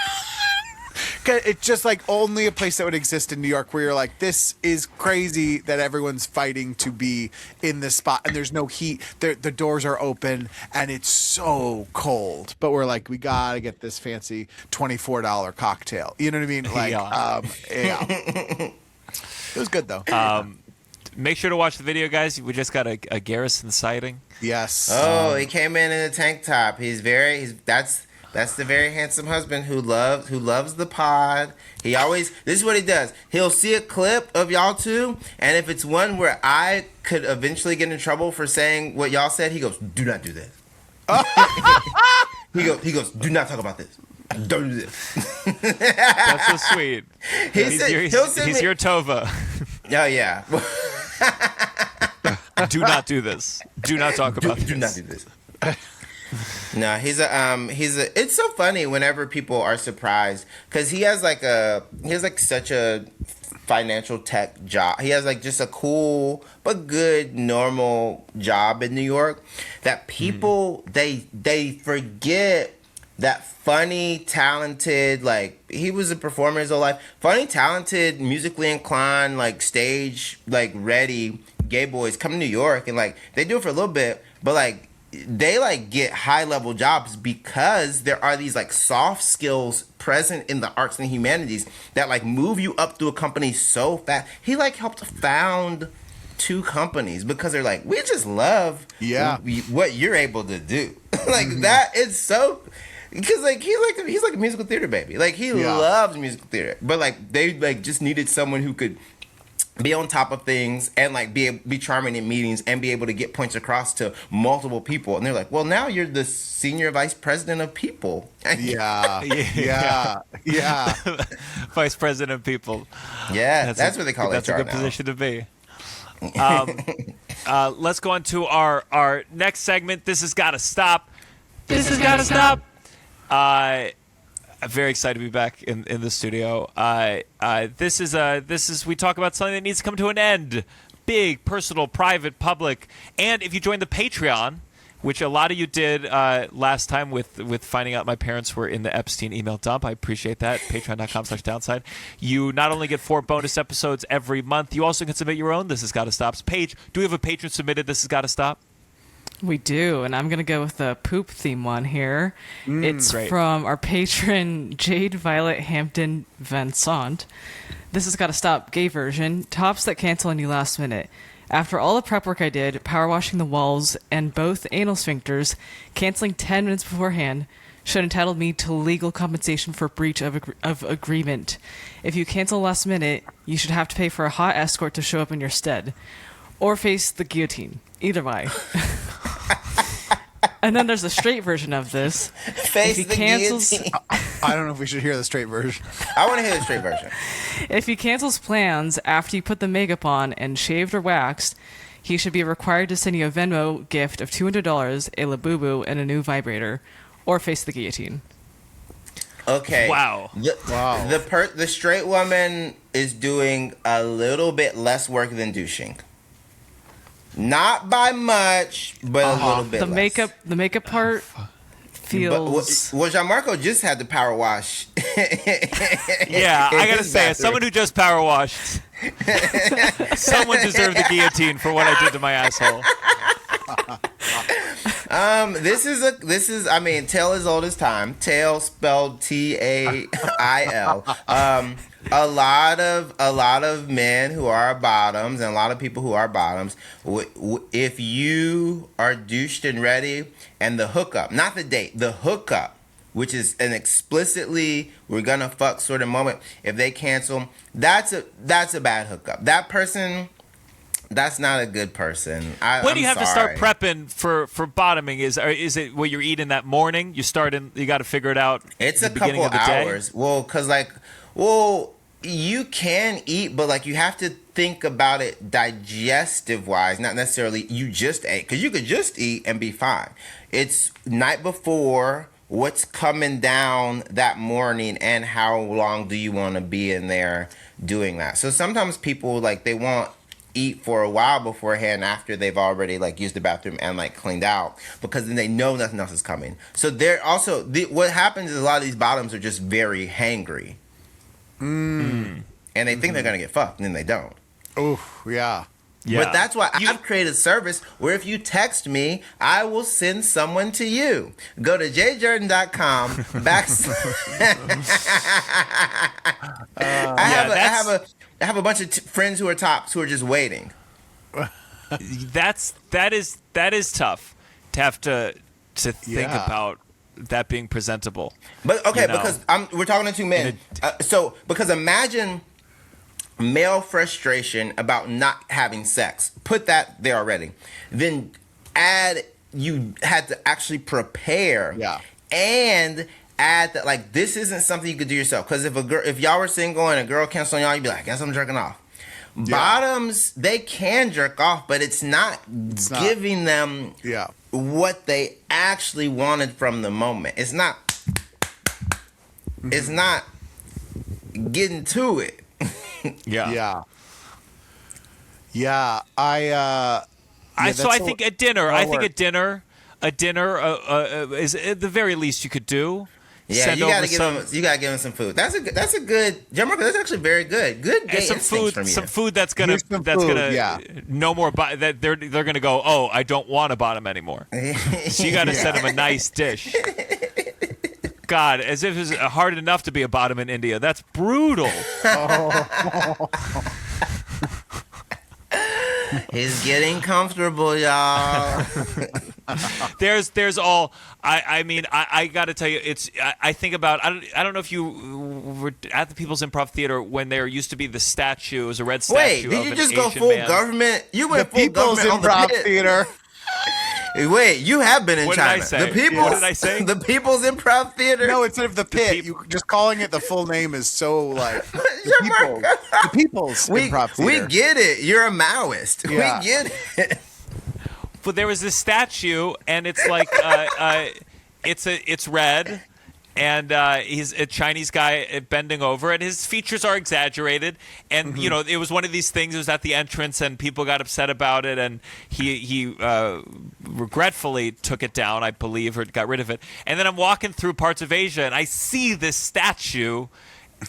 Speaker 5: It's just only a place that would exist in New York where you're like, this is crazy that everyone's fighting to be in this spot and there's no heat. The doors are open and it's so cold. But we're like, we got to get this fancy $24 cocktail. You know what I mean? Yeah. It was good, though.
Speaker 4: Make sure to watch the video, guys. We just got a Garrison sighting.
Speaker 5: Yes.
Speaker 6: Oh, he came in a tank top. That's the very handsome husband who loves the pod. This is what he does. He'll see a clip of y'all two, and if it's one where I could eventually get in trouble for saying what y'all said, he goes, "Do not do this." He goes, "Do not talk about this. Don't do this."
Speaker 4: That's so sweet. He's your Tovah.
Speaker 6: Oh yeah.
Speaker 4: Do not do this. Do not talk about this.
Speaker 6: Do not do this. No, it's so funny whenever people are surprised because he has such a financial tech job. He has just a cool but good normal job in New York that people they forget that funny, talented, he was a performer his whole life. Funny, talented, musically inclined, stage ready gay boys come to New York and they do it for a little bit, but they get high level jobs because there are these soft skills present in the arts and humanities that move you up through a company so fast. He helped found two companies because they're like, we just love what you're able to do. Like that is so, because like he's like a musical theater baby. Like he loves musical theater, but like they like just needed someone who could be on top of things and like be charming in meetings and be able to get points across to multiple people. And they're like, well, now you're the senior vice president of people.
Speaker 5: Yeah.
Speaker 4: Vice president of people.
Speaker 6: Yeah, that's what they call it.
Speaker 4: That's a good position to be. Let's go on to our next segment. This has got to stop. This has got to stop. I'm very excited to be back in the studio. This is we talk about something that needs to come to an end. Big, personal, private, public. And if you join the Patreon, which a lot of you did last time with finding out my parents were in the Epstein email dump. I appreciate that. Patreon.com/downside. You not only get 4 bonus episodes every month, you also can submit your own This Has Gotta Stop's page. Do we have a patron submitted This Has Gotta Stop?
Speaker 7: We do, and I'm going to go with the poop theme one here. It's
Speaker 4: great.
Speaker 7: from our patron, Jade Violet Hampton Vincent. This has got to stop. Gay version. Tops that cancel on you last minute. After all the prep work I did, power washing the walls and both anal sphincters, canceling 10 minutes beforehand should entitle me to legal compensation for breach of agreement. If you cancel last minute, you should have to pay for a hot escort to show up in your stead. Or face the guillotine. Either way. And then there's a straight version of this.
Speaker 6: Face the guillotine.
Speaker 5: I don't know if we should hear the straight version.
Speaker 6: I want to hear the straight version.
Speaker 7: If he cancels plans after you put the makeup on and shaved or waxed, he should be required to send you a Venmo gift of $200, a Labubu, and a new vibrator, or face the guillotine.
Speaker 6: Okay.
Speaker 4: Wow.
Speaker 6: The straight woman is doing a little bit less work than douching. Not by much, but a little bit less.
Speaker 7: The makeup part feels...
Speaker 6: Well, Gianmarco just had the power wash.
Speaker 4: Yeah, I gotta say, as someone who just power washed, someone deserved the guillotine for what I did to my asshole.
Speaker 6: This is I mean, tail is old as time. Tail spelled Tail. A lot of men who are bottoms and a lot of people who are bottoms, if you are douched and ready, and the hookup, not the date, the hookup, which is an explicitly we're gonna fuck sort of moment, if they cancel, that's a bad hookup. That person, that's not a good person.
Speaker 4: When do you have to start prepping for bottoming? Is it what you're eating that morning? You got to figure it out.
Speaker 6: It's
Speaker 4: a
Speaker 6: couple
Speaker 4: of the
Speaker 6: hours.
Speaker 4: Day?
Speaker 6: Well, because you can eat, but like you have to think about it digestive wise, not necessarily you just ate, because you could just eat and be fine. It's night before, what's coming down that morning, and how long do you want to be in there doing that. So sometimes people like they won't eat for a while beforehand after they've already like used the bathroom and like cleaned out, because then they know nothing else is coming. So they're also what happens is a lot of these bottoms are just very hangry. And they think they're gonna get fucked, and then they don't.
Speaker 5: Oh, yeah.
Speaker 6: But that's why I've created a service where if you text me, I will send someone to you. Go to jjurden.com I have a bunch of friends who are tops who are just waiting.
Speaker 4: That is tough to have to think about that being presentable.
Speaker 6: But okay, because we're talking to two men. Because imagine male frustration about not having sex. Put that there already. Then add you had to actually prepare.
Speaker 5: Yeah.
Speaker 6: And add that like this isn't something you could do yourself. Because if y'all were single and a girl canceled on y'all, you'd be like, I guess I'm jerking off. Yeah. Bottoms, they can jerk off, but it's not giving them what they actually wanted from the moment. It's not getting to it.
Speaker 4: Yeah.
Speaker 5: So
Speaker 4: I think a dinner is at the very least you could do.
Speaker 6: Yeah, you gotta give him some food. That's a good Gianmarco. That's actually very good. Good gay instincts from you.
Speaker 4: Some food that's gonna no more. That they're gonna go. Oh, I don't want a bottom anymore. So you gotta send him a nice dish. God, as if it's hard enough to be a bottom in India. That's brutal.
Speaker 6: He's getting comfortable, y'all.
Speaker 4: There's all. I mean, I got to tell you, it's. I think about. I don't know if you were at the People's Improv Theater when there used to be the statue. It was a red statue.
Speaker 6: Wait, did
Speaker 4: of
Speaker 6: you
Speaker 4: an
Speaker 6: just go
Speaker 4: Asian
Speaker 6: full
Speaker 4: man.
Speaker 6: government? You went full
Speaker 5: People's
Speaker 6: government on the
Speaker 5: Improv
Speaker 6: pit.
Speaker 5: Theater.
Speaker 6: Wait, you have been in
Speaker 4: What did I
Speaker 6: China.
Speaker 4: say?
Speaker 6: The People's,
Speaker 4: What did I say?
Speaker 6: The People's Improv Theater.
Speaker 5: No, instead of the pit, you just calling it the full name is so like the People's
Speaker 6: we
Speaker 5: Improv Theater.
Speaker 6: we get it. You're a Maoist.
Speaker 5: Yeah.
Speaker 6: We get it.
Speaker 4: But there was this statue, and it's like it's red, and he's a Chinese guy bending over, and his features are exaggerated. And you know, it was one of these things. It was at the entrance, and people got upset about it, and he regretfully took it down, I believe, or got rid of it. And then I'm walking through parts of Asia, and I see this statue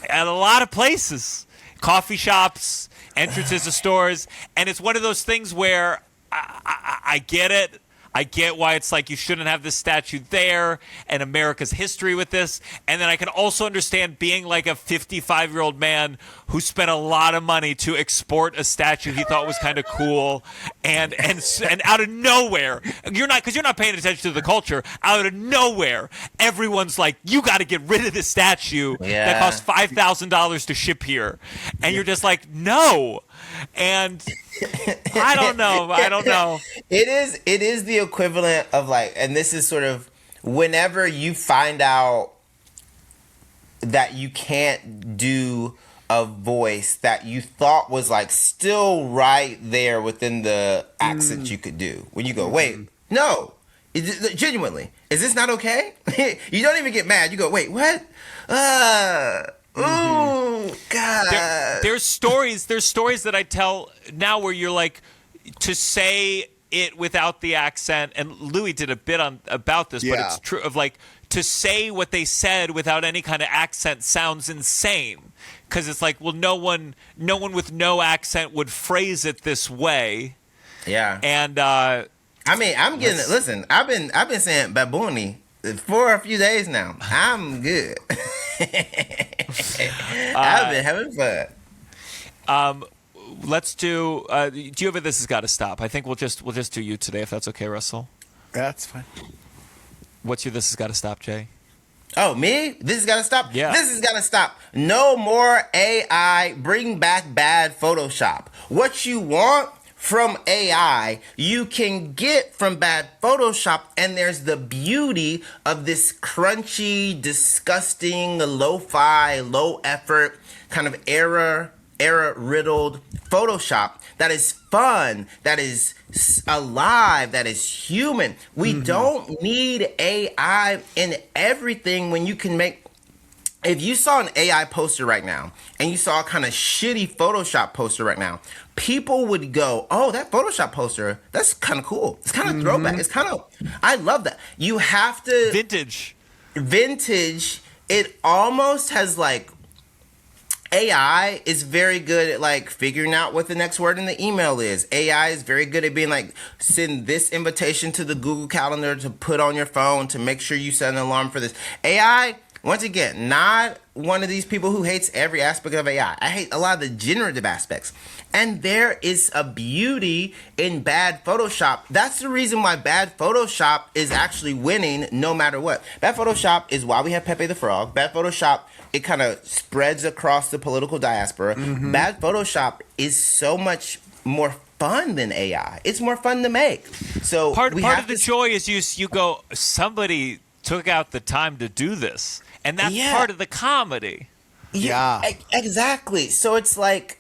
Speaker 4: at a lot of places, coffee shops, entrances to stores, and it's one of those things where I get it. I get why it's like you shouldn't have this statue there and America's history with this. And then I can also understand being like a 55-year-old man who spent a lot of money to export a statue he thought was kind of cool. And out of nowhere, you're not paying attention to the culture. Out of nowhere, everyone's like, you got to get rid of this statue that costs $5,000 to ship here. And you're just like, no. And I don't know.
Speaker 6: It is the equivalent of like, and this is sort of whenever you find out that you can't do a voice that you thought was like still right there within the accent you could do. When you go, wait, no, genuinely, is this not okay? You don't even get mad. You go, wait, what? Oh God!
Speaker 4: There's stories that I tell now where you're like, to say it without the accent, and Louis did a bit about this, but it's true, of like, to say what they said without any kind of accent sounds insane, because it's like, well, no one with no accent would phrase it this way.
Speaker 6: Yeah.
Speaker 4: And
Speaker 6: I mean, I'm getting it. Listen, I've been saying babooni for a few days now. I'm good. I've been having fun.
Speaker 4: Let's do. Do you have a This Has Got to Stop? I think we'll just do you today, if that's okay, Russell.
Speaker 5: That's fine.
Speaker 4: What's your This Has Got to Stop, Jay?
Speaker 6: Oh, me? This has got to stop?
Speaker 4: Yeah.
Speaker 6: This has got to stop. No more AI. Bring back bad Photoshop. What you want from AI, you can get from bad Photoshop, and there's the beauty of this crunchy, disgusting, lo-fi, low-effort, kind of error-riddled Photoshop that is fun, that is alive, that is human. We don't need AI in everything when you can make... If you saw an AI poster right now, and you saw a kind of shitty Photoshop poster right now, people would go, oh, that Photoshop poster, that's kind of cool. It's kind of throwback. It's kind of... I love that. You have to... Vintage. It almost has like... AI is very good at like figuring out what the next word in the email is. AI is very good at being like, send this invitation to the Google Calendar to put on your phone to make sure you set an alarm for this. AI, once again, not one of these people who hates every aspect of AI. I hate a lot of the generative aspects. And there is a beauty in bad Photoshop. That's the reason why bad Photoshop is actually winning no matter what. Bad Photoshop is why we have Pepe the Frog. Bad Photoshop, it kind of spreads across the political diaspora. Bad Photoshop is so much more fun than AI. It's more fun to make. So
Speaker 4: part of the joy is you go, somebody took out the time to do this, and that's part of the comedy.
Speaker 5: Yeah.
Speaker 6: Exactly. So it's like,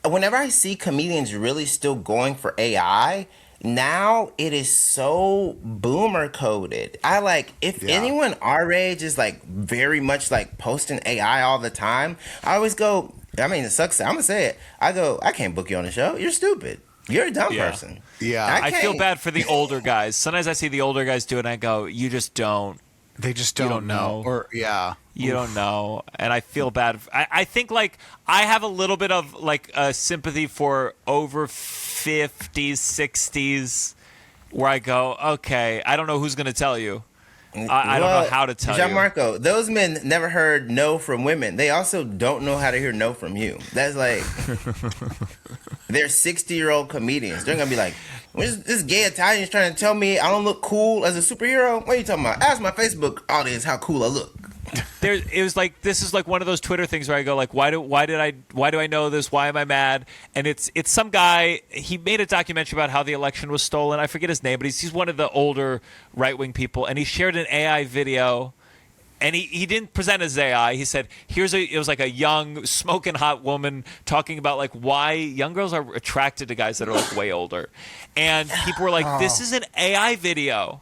Speaker 6: whenever I see comedians really still going for AI, now it is so boomer coded. If anyone our age is like very much like posting AI all the time, I always go, I mean, it sucks. I'm gonna say it. I go, I can't book you on the show. You're stupid. You're a dumb person.
Speaker 5: Yeah.
Speaker 4: I feel bad for the older guys. Sometimes I see the older guys do it and I go, you just don't.
Speaker 5: They just don't know. Or
Speaker 4: You don't know. And I feel bad. I think like I have a little bit of like a sympathy for over 50s, 60s, where I go, okay, I don't know who's going to tell you. I don't know how to tell you.
Speaker 6: Gianmarco, those men never heard no from women. They also don't know how to hear no from you. That's like, they're 60-year-old comedians. They're going to be like, this gay Italian's trying to tell me I don't look cool as a superhero? What are you talking about? Ask my Facebook audience how cool I look.
Speaker 4: It was like, this is like one of those Twitter things where I go like, why do I know this? Why am I mad? And it's some guy. He made a documentary about how the election was stolen. I forget his name, but he's one of the older right wing people, and he shared an AI video. And he didn't present as AI. He said, it was like a young, smoking hot woman talking about like why young girls are attracted to guys that are like way older. And people were like, this is an AI video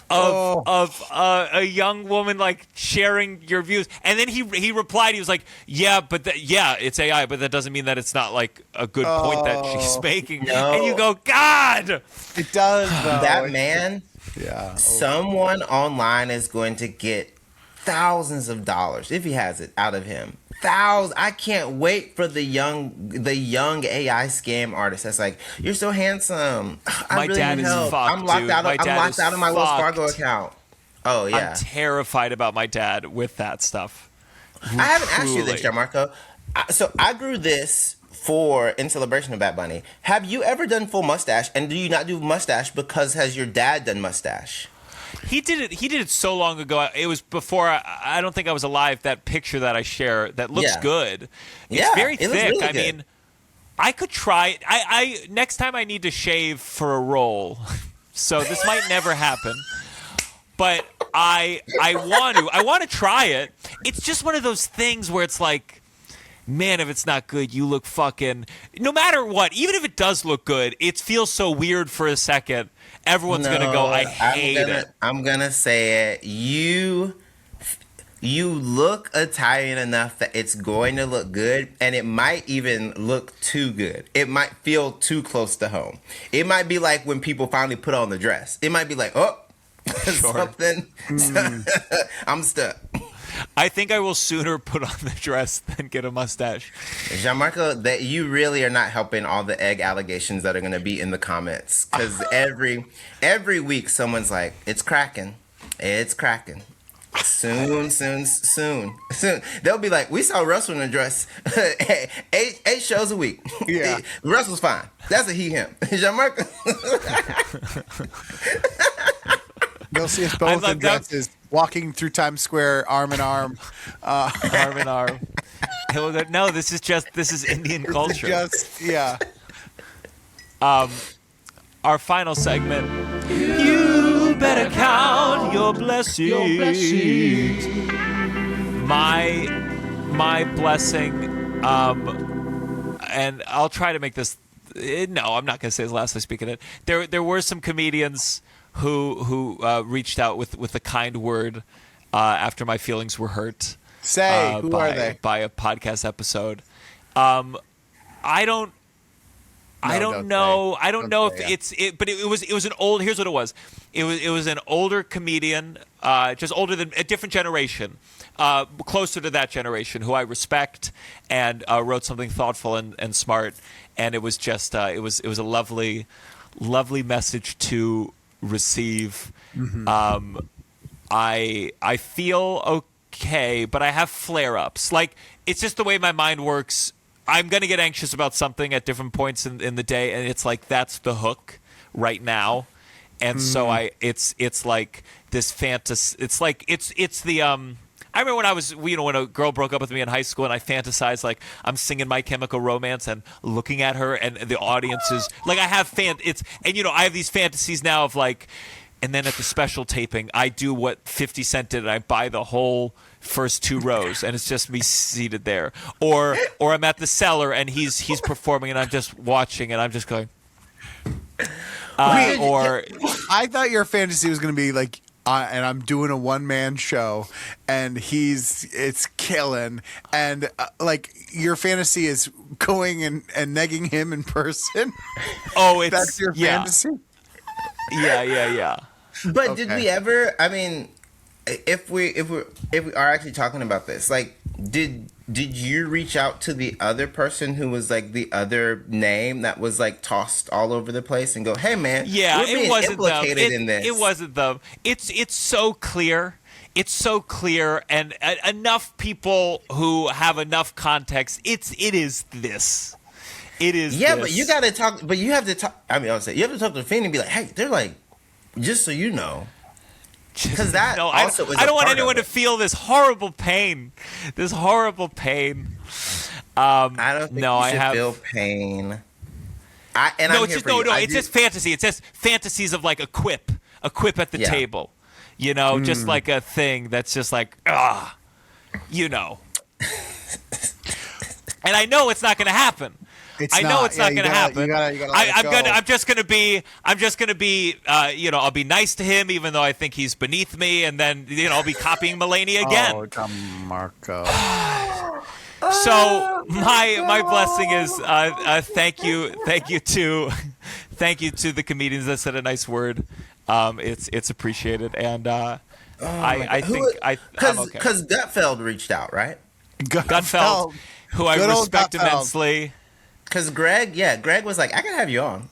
Speaker 4: of a young woman like sharing your views. And then he replied, he was like, it's AI, but that doesn't mean that it's not like a good point that she's making.
Speaker 6: No.
Speaker 4: And you go, God!
Speaker 5: It does, though.
Speaker 6: That man,
Speaker 5: Someone
Speaker 6: online is going to get thousands of dollars, if he has it, out of him. Thousands. I can't wait for the young AI scam artist that's like, you're so handsome.
Speaker 4: My dad is fucked,
Speaker 6: I'm locked
Speaker 4: dude.
Speaker 6: out.
Speaker 4: My dad
Speaker 6: I'm locked
Speaker 4: is
Speaker 6: out of my Wells
Speaker 4: fucked.
Speaker 6: Fargo account. Oh yeah.
Speaker 4: I'm terrified about my dad with that stuff.
Speaker 6: I haven't asked you this,
Speaker 4: Truly.
Speaker 6: Gianmarco. So I grew this in celebration of Bad Bunny. Have you ever done full mustache? And do you not do mustache because has your dad done mustache?
Speaker 4: He did it so long ago. It was before I don't think I was alive. That picture that I share that looks good. It's very
Speaker 6: it looks
Speaker 4: thick.
Speaker 6: really
Speaker 4: I
Speaker 6: good.
Speaker 4: mean, I could try it. I next time I need to shave for a role, so this might never happen. But I want to try it. It's just one of those things where it's like, man, if it's not good, you look fucking. No matter what, even if it does look good, it feels so weird for a second. Everyone's gonna go, I hate it.
Speaker 6: I'm gonna say it. You look Italian enough that it's going to look good, and it might even look too good. It might feel too close to home. It might be like when people finally put on the dress. It might be like, something. I'm stuck.
Speaker 4: I think I will sooner put on the dress than get a mustache.
Speaker 6: Gianmarco, that you really are not helping all the egg allegations that are going to be in the comments, because every week someone's like, it's cracking. Soon. They'll be like, we saw Russell in a dress 8 shows a week.
Speaker 5: Yeah.
Speaker 6: Russell's fine. That's a him. Gianmarco.
Speaker 5: They'll see us both in dresses, walking through Times Square, arm in arm.
Speaker 4: Arm in arm. He'll go, no, this is Indian culture. Our final segment. You better count your blessings. My blessing, and I'll try to make this. No, I'm not going to say his last. I speak of it. There were some comedians who reached out with a kind word after my feelings were hurt.
Speaker 5: Say, who are they?
Speaker 4: By a podcast episode. I don't know. I don't know if it's it, but it was an old. Here's what it was. It was an older comedian, just older than a different generation, closer to that generation, who I respect, and wrote something thoughtful and smart. And it was just it was a lovely message to receive. Mm-hmm. I feel okay, but I have flare-ups. Like, it's just the way my mind works. I'm going to get anxious about something at different points in the day, and it's like that's the hook right now. And so it's like this fantasy. It's like it's the I remember when I was when a girl broke up with me in high school, and I fantasized like I'm singing My Chemical Romance and looking at her, and the audience is like, I have I have these fantasies now of like, and then at the special taping I do what 50 Cent did, and I buy the whole first 2 rows, and it's just me seated there, or I'm at the cellar and he's performing, and I'm just watching, and I'm just going. Or
Speaker 5: I thought your fantasy was going to be like, and I'm doing a one-man show, and it's killing, and like your fantasy is going and negging him in person.
Speaker 4: Oh,
Speaker 5: that's your fantasy.
Speaker 4: Yeah.
Speaker 6: But did we ever? I mean, if we are actually talking about this, like, did did you reach out to the other person who was like the other name that was like tossed all over the place and go, hey man,
Speaker 4: Yeah,
Speaker 6: we're being
Speaker 4: it wasn't them.
Speaker 6: implicated in this?
Speaker 4: It wasn't them. It's so clear. It's so clear, and enough people who have enough context. It is this. It is.
Speaker 6: Yeah,
Speaker 4: this.
Speaker 6: but you got to talk. But you have to talk. I mean, I'll say you have to talk to Finn and be like, hey, they're like, just so you know. Because that
Speaker 4: no,
Speaker 6: also is
Speaker 4: I
Speaker 6: a
Speaker 4: don't want
Speaker 6: part
Speaker 4: anyone
Speaker 6: of
Speaker 4: to
Speaker 6: it.
Speaker 4: feel this horrible pain. This horrible pain.
Speaker 6: I don't think
Speaker 4: no,
Speaker 6: you
Speaker 4: I
Speaker 6: should
Speaker 4: have
Speaker 6: feel pain.
Speaker 4: no,
Speaker 6: I'm
Speaker 4: it's
Speaker 6: here
Speaker 4: just
Speaker 6: for you.
Speaker 4: it's just fantasy. It's just fantasies of like a quip at the
Speaker 6: Yeah.
Speaker 4: table. You know, just like a thing that's just like you know. And I know it's not going to happen.
Speaker 5: It's
Speaker 4: know it's not going to happen.
Speaker 5: You gotta let it go.
Speaker 4: I'm just gonna be. I'll be nice to him, even though I think he's beneath me, and then I'll be copying Melania again.
Speaker 5: Oh, Gianmarco.
Speaker 4: So my blessing is thank you to the comedians that said a nice word. It's appreciated, and I think I'm okay.
Speaker 6: Because Gutfeld reached out, right?
Speaker 4: Gutfeld, who I
Speaker 5: Good old
Speaker 4: respect
Speaker 5: Gutfeld.
Speaker 4: immensely.
Speaker 6: Because Greg was like, I can have you on.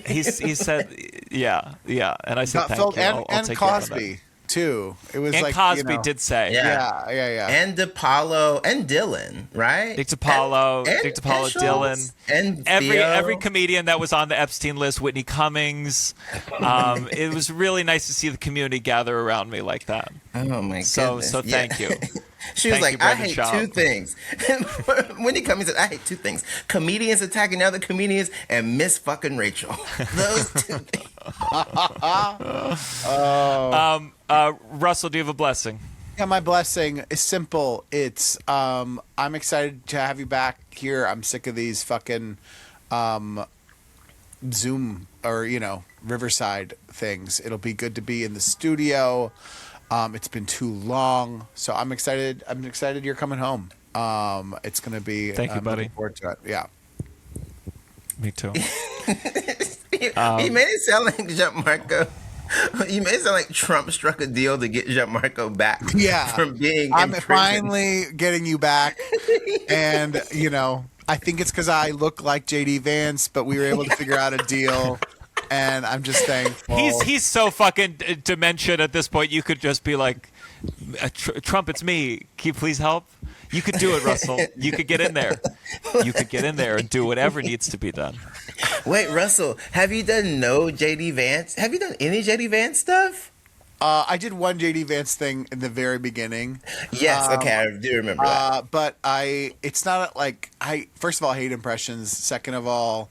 Speaker 4: He said, yeah, and I said
Speaker 5: Gutfeld
Speaker 4: thank you. I'll
Speaker 5: and
Speaker 4: take care of that.
Speaker 5: Cosby too. It was
Speaker 4: And
Speaker 5: like
Speaker 4: Cosby did say,
Speaker 6: Yeah.
Speaker 5: Yeah.
Speaker 6: And DePaulo and Dylan, right?
Speaker 4: Dick DiPaolo,
Speaker 6: Schultz
Speaker 4: Dylan,
Speaker 6: and
Speaker 4: every
Speaker 6: Theo.
Speaker 4: comedian that was on the Epstein list, Whitney Cummings. It was really nice to see the community gather around me like that.
Speaker 6: Oh my
Speaker 4: So
Speaker 6: goodness.
Speaker 4: thank you.
Speaker 6: She was
Speaker 4: Thank
Speaker 6: like,
Speaker 4: you,
Speaker 6: I
Speaker 4: Brendan
Speaker 6: hate
Speaker 4: Schaub.
Speaker 6: two things. When he comes, he said, I hate two things: comedians attacking other comedians and Miss fucking Rachel. Those two things.
Speaker 4: Russell, do you have a blessing?
Speaker 5: Yeah, my blessing is simple. It's I'm excited to have you back here. I'm sick of these fucking Zoom or Riverside things. It'll be good to be in the studio. It's been too long, so I'm excited. I'm excited you're coming home. It's gonna be.
Speaker 4: Thank you,
Speaker 5: I'm
Speaker 4: buddy.
Speaker 5: looking forward to it. Yeah.
Speaker 4: Me too.
Speaker 6: He made it sound like Gianmarco. You made it sound like Trump struck a deal to get Gianmarco back.
Speaker 5: Yeah.
Speaker 6: From being
Speaker 5: I'm
Speaker 6: in prison.
Speaker 5: finally getting you back, and I think it's because I look like JD Vance, but we were able to figure out a deal. And I'm just thankful.
Speaker 4: He's so fucking dementia at this point. You could just be like, Trump, it's me. Can you please help? You could do it, Russell. You could get in there. You could get in there and do whatever needs to be done.
Speaker 6: Wait, Russell, have you done no JD Vance? Have you done any JD Vance stuff?
Speaker 5: I did one JD Vance thing in the very beginning.
Speaker 6: Yes, okay, I do remember that.
Speaker 5: But it's not like first of all, I hate impressions. Second of all,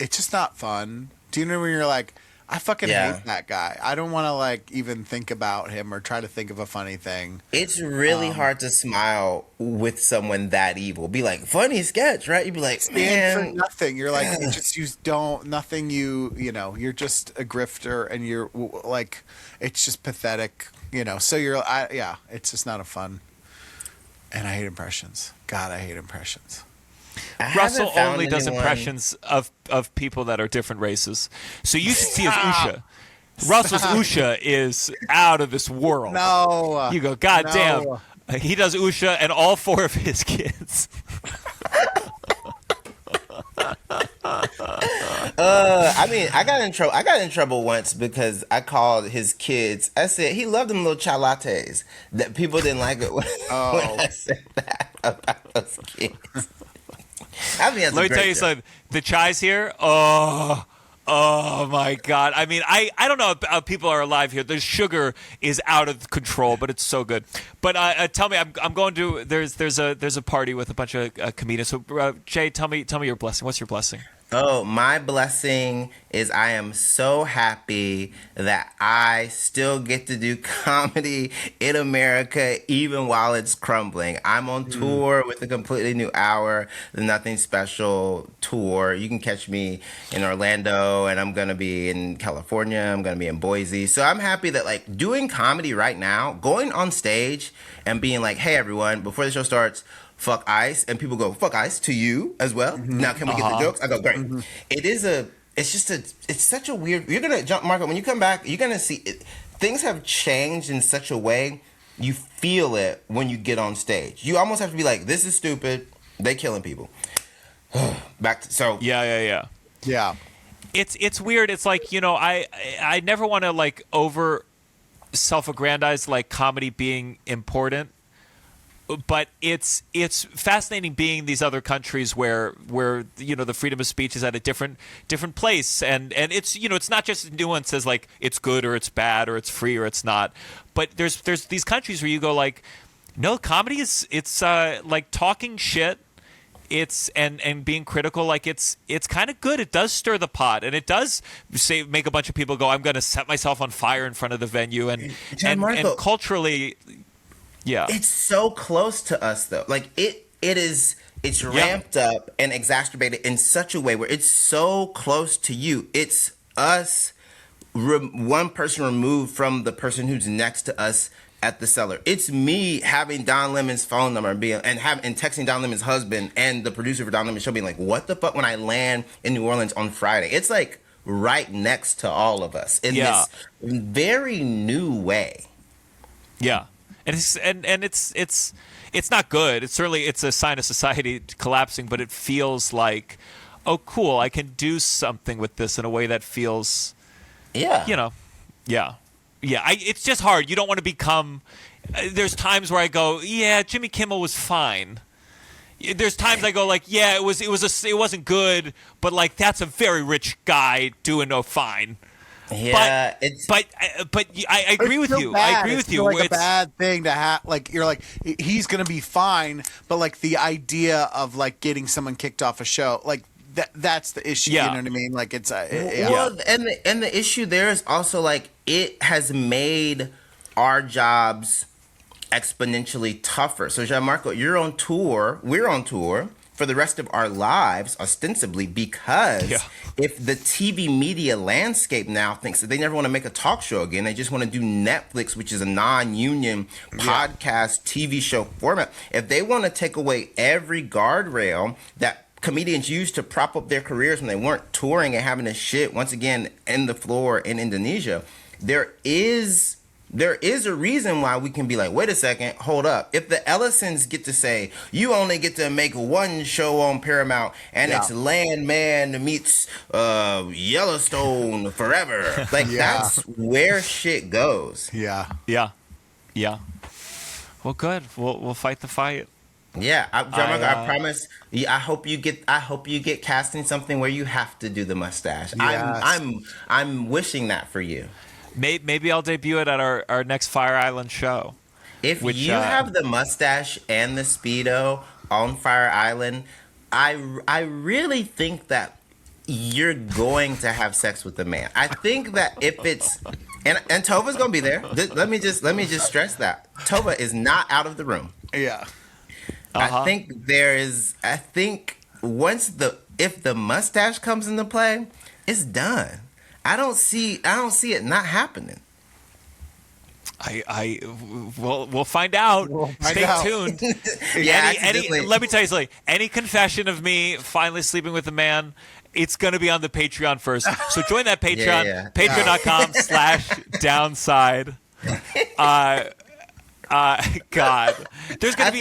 Speaker 5: it's just not fun. Do you know when you're like, I fucking hate that guy. I don't want to like even think about him or try to think of a funny thing.
Speaker 6: It's really hard to smile with someone that evil. Be like, funny sketch, right? You'd be like,
Speaker 5: Stand for
Speaker 6: man.
Speaker 5: nothing. You're like, you're just a grifter and you're like, it's just pathetic, so it's just not a fun. And I hate impressions. God, I hate impressions.
Speaker 4: Russell only does impressions of people that are different races. So you should see his Usha. Russell's Usha is out of this world.
Speaker 5: No.
Speaker 4: You go, God
Speaker 5: No.
Speaker 4: damn. He does Usha and all four of his kids.
Speaker 6: I got in trouble once because I called his kids. I said he loved them little chai lattes. That people didn't like it when I said that about those kids.
Speaker 4: Let me tell you something. The chai's here. Oh my God. I mean, I don't know if people are alive here. The sugar is out of control, but it's so good. But tell me, I'm going to. There's a party with a bunch of comedians. So Jay, tell me your blessing. What's your blessing?
Speaker 6: Oh, my blessing is I am so happy that I still get to do comedy in America even while it's crumbling. I'm on tour with a completely new hour, the Nothing Special tour. You can catch me in Orlando, and I'm going to be in California. I'm going to be in Boise. So I'm happy that like doing comedy right now, going on stage and being like, hey, everyone, before the show starts, fuck ICE, and people go, fuck ICE to you as well. Now can we get the jokes? I go, great. It's such a weird, you're gonna Marco, when you come back, you're gonna see things have changed in such a way you feel it when you get on stage. You almost have to be like, this is stupid. They killing people. Back to so
Speaker 4: Yeah.
Speaker 5: Yeah.
Speaker 4: It's weird. It's like, I never want to like over self-aggrandize like comedy being important, but it's fascinating being these other countries where the freedom of speech is at a different place, and it's it's not just nuances like it's good or it's bad or it's free or it's not, but there's these countries where you go like, no, comedy it's like talking shit. It's and being critical, like it's kind of good. It does stir the pot, and it does make a bunch of people go, I'm going to set myself on fire in front of the venue, and culturally, yeah,
Speaker 6: it's so close to us though. Like it's ramped up and exacerbated in such a way where it's so close to you. It's us, one person removed from the person who's next to us at the cellar. It's me having Don Lemon's phone number and texting Don Lemon's husband and the producer for Don Lemon's show being like, what the fuck, when I land in New Orleans on Friday. It's like right next to all of us in this very new way.
Speaker 4: Yeah. And it's not good. It's a sign of society collapsing, but it feels like, oh cool, I can do something with this in a way that feels it's just hard. You don't want to become. There's times where I go, yeah, Jimmy Kimmel was fine. There's times I go like, yeah, it wasn't good, but like that's a very rich guy doing fine.
Speaker 6: Yeah,
Speaker 4: but I agree with you.
Speaker 5: Bad.
Speaker 4: I agree with you.
Speaker 5: Like a bad thing to have. Like you're like he's gonna be fine, but like the idea of like getting someone kicked off a show, like that's the issue.
Speaker 4: Yeah.
Speaker 5: You know what I mean? Like it's
Speaker 6: well, and the issue there is also like it has made our jobs exponentially tougher. So Gianmarco, you're on tour. We're on tour for the rest of our lives, ostensibly, because if the TV media landscape now thinks that they never want to make a talk show again, they just want to do Netflix, which is a non-union podcast TV show format. If they want to take away every guardrail that comedians used to prop up their careers when they weren't touring and having to shit once again in the floor in Indonesia, there is a reason why we can be like, wait a second, hold up. If the Ellisons get to say, you only get to make one show on Paramount and it's Landman meets Yellowstone forever, like that's where shit goes.
Speaker 4: Yeah. Well, good. We'll fight the fight.
Speaker 6: Yeah, I promise. I hope you get cast in something where you have to do the mustache. Yes. I'm wishing that for you.
Speaker 4: Maybe I'll debut it at our next Fire Island show.
Speaker 6: If you have the mustache and the Speedo on Fire Island, I really think that you're going to have sex with the man. I think that if it's and Tovah's gonna be there. Let me just stress that Tovah is not out of the room.
Speaker 5: Yeah.
Speaker 6: I think if the mustache comes into play, it's done. I don't see it not happening.
Speaker 4: We'll find out. Stay tuned. Let me tell you something. Any confession of me finally sleeping with a man, it's going to be on the Patreon first. So join that Patreon. Patreon.com/downside. God, there's gonna be.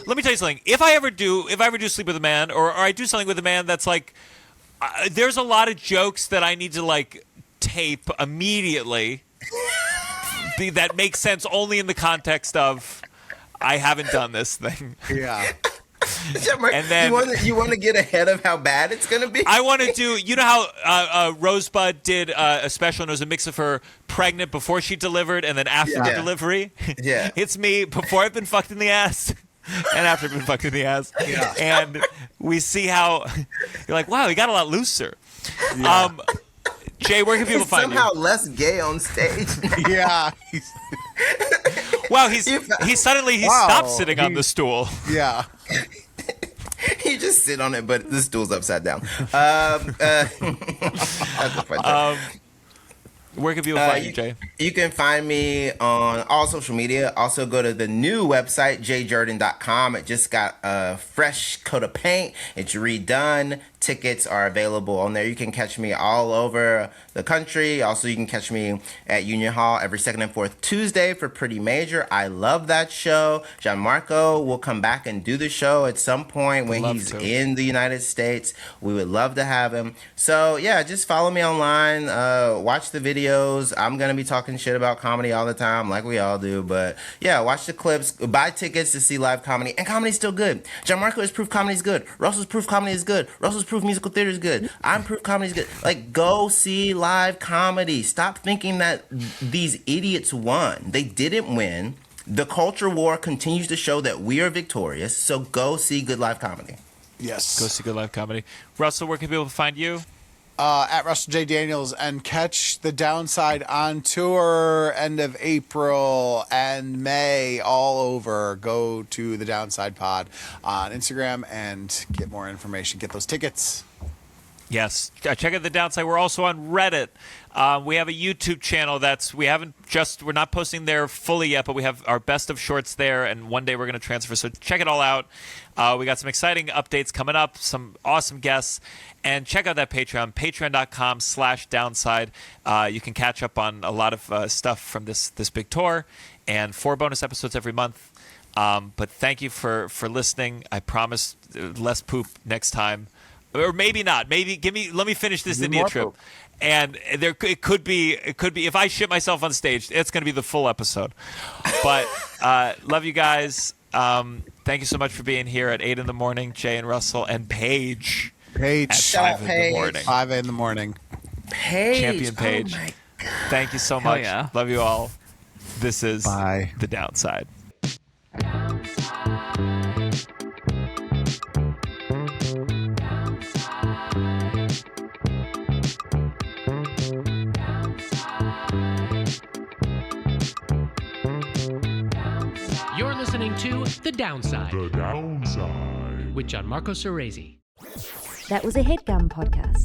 Speaker 4: Let me tell you something. If I ever do sleep with a man, or I do something with a man that's like, there's a lot of jokes that I need to like tape immediately. That makes sense only in the context of I haven't done this thing.
Speaker 5: Yeah.
Speaker 6: And then you want to get ahead of how bad it's gonna be.
Speaker 4: I want to do. You know how Rosebud did a special and it was a mix of her pregnant before she delivered and then after the delivery.
Speaker 6: Yeah,
Speaker 4: it's me before I've been fucked in the ass and after I've been fucked in the ass.
Speaker 5: Yeah.
Speaker 4: And we see how you're like, wow, he got a lot looser.
Speaker 5: Yeah.
Speaker 4: Jay, where can people find you?
Speaker 6: Somehow less gay on stage.
Speaker 5: Yeah.
Speaker 4: Wow, he stopped sitting on the stool.
Speaker 5: Yeah.
Speaker 6: You just sit on it, but the stool's upside down. That's a fun joke.
Speaker 4: Where can people find you, Jay?
Speaker 6: You can find me on all social media. Also, go to the new website, jjurden.com. It just got a fresh coat of paint. It's redone. Tickets are available on there. You can catch me all over the country. Also, you can catch me at Union Hall every second and fourth Tuesday for Pretty Major. I love that show. Gianmarco will come back and do the show at some point when he's in the United States. We would love to have him. So, yeah, just follow me online. Watch the videos. I'm going to be talking shit about comedy all the time, like we all do. But, yeah, watch the clips. Buy tickets to see live comedy. And comedy's still good. Gianmarco is proof comedy's good. Russell's proof comedy is good. Russell's proof musical theater is good. I'm proof comedy is good. Like, go see live comedy. Stop thinking that these idiots won. They didn't win. The culture war continues to show that we are victorious. So go see good live comedy.
Speaker 5: Yes.
Speaker 4: Go see good live comedy. Russell, where can people find you?
Speaker 5: At Russell J. Daniels, and catch The Downside on tour end of April and May all over. Go to The Downside Pod on Instagram and get more information. Get those tickets.
Speaker 4: Yes, check out The Downside. We're also on Reddit. We have a YouTube channel we're not posting there fully yet, but we have our best of shorts there, and one day we're going to transfer. So check it all out. We got some exciting updates coming up, some awesome guests, and check out that Patreon, patreon.com/downside. You can catch up on a lot of stuff from this big tour, and 4 bonus episodes every month. But thank you for listening. I promise less poop next time. Or maybe not. Maybe let me finish this India trip. Poop. And it could be if I shit myself on stage, it's going to be the full episode. But love you guys. Thank you so much for being here at 8 in the morning, Jay and Russell and Paige.
Speaker 5: At
Speaker 6: 5
Speaker 5: in the morning. 5 in the morning.
Speaker 6: Paige.
Speaker 4: Champion Paige.
Speaker 6: Oh my God.
Speaker 4: Thank you so much.
Speaker 7: Yeah.
Speaker 4: Love you all. This is
Speaker 5: Bye.
Speaker 4: The Downside.
Speaker 8: You're listening to The Downside
Speaker 3: The Downside.
Speaker 8: with Gianmarco Soresi.
Speaker 1: That was a Headgum podcast.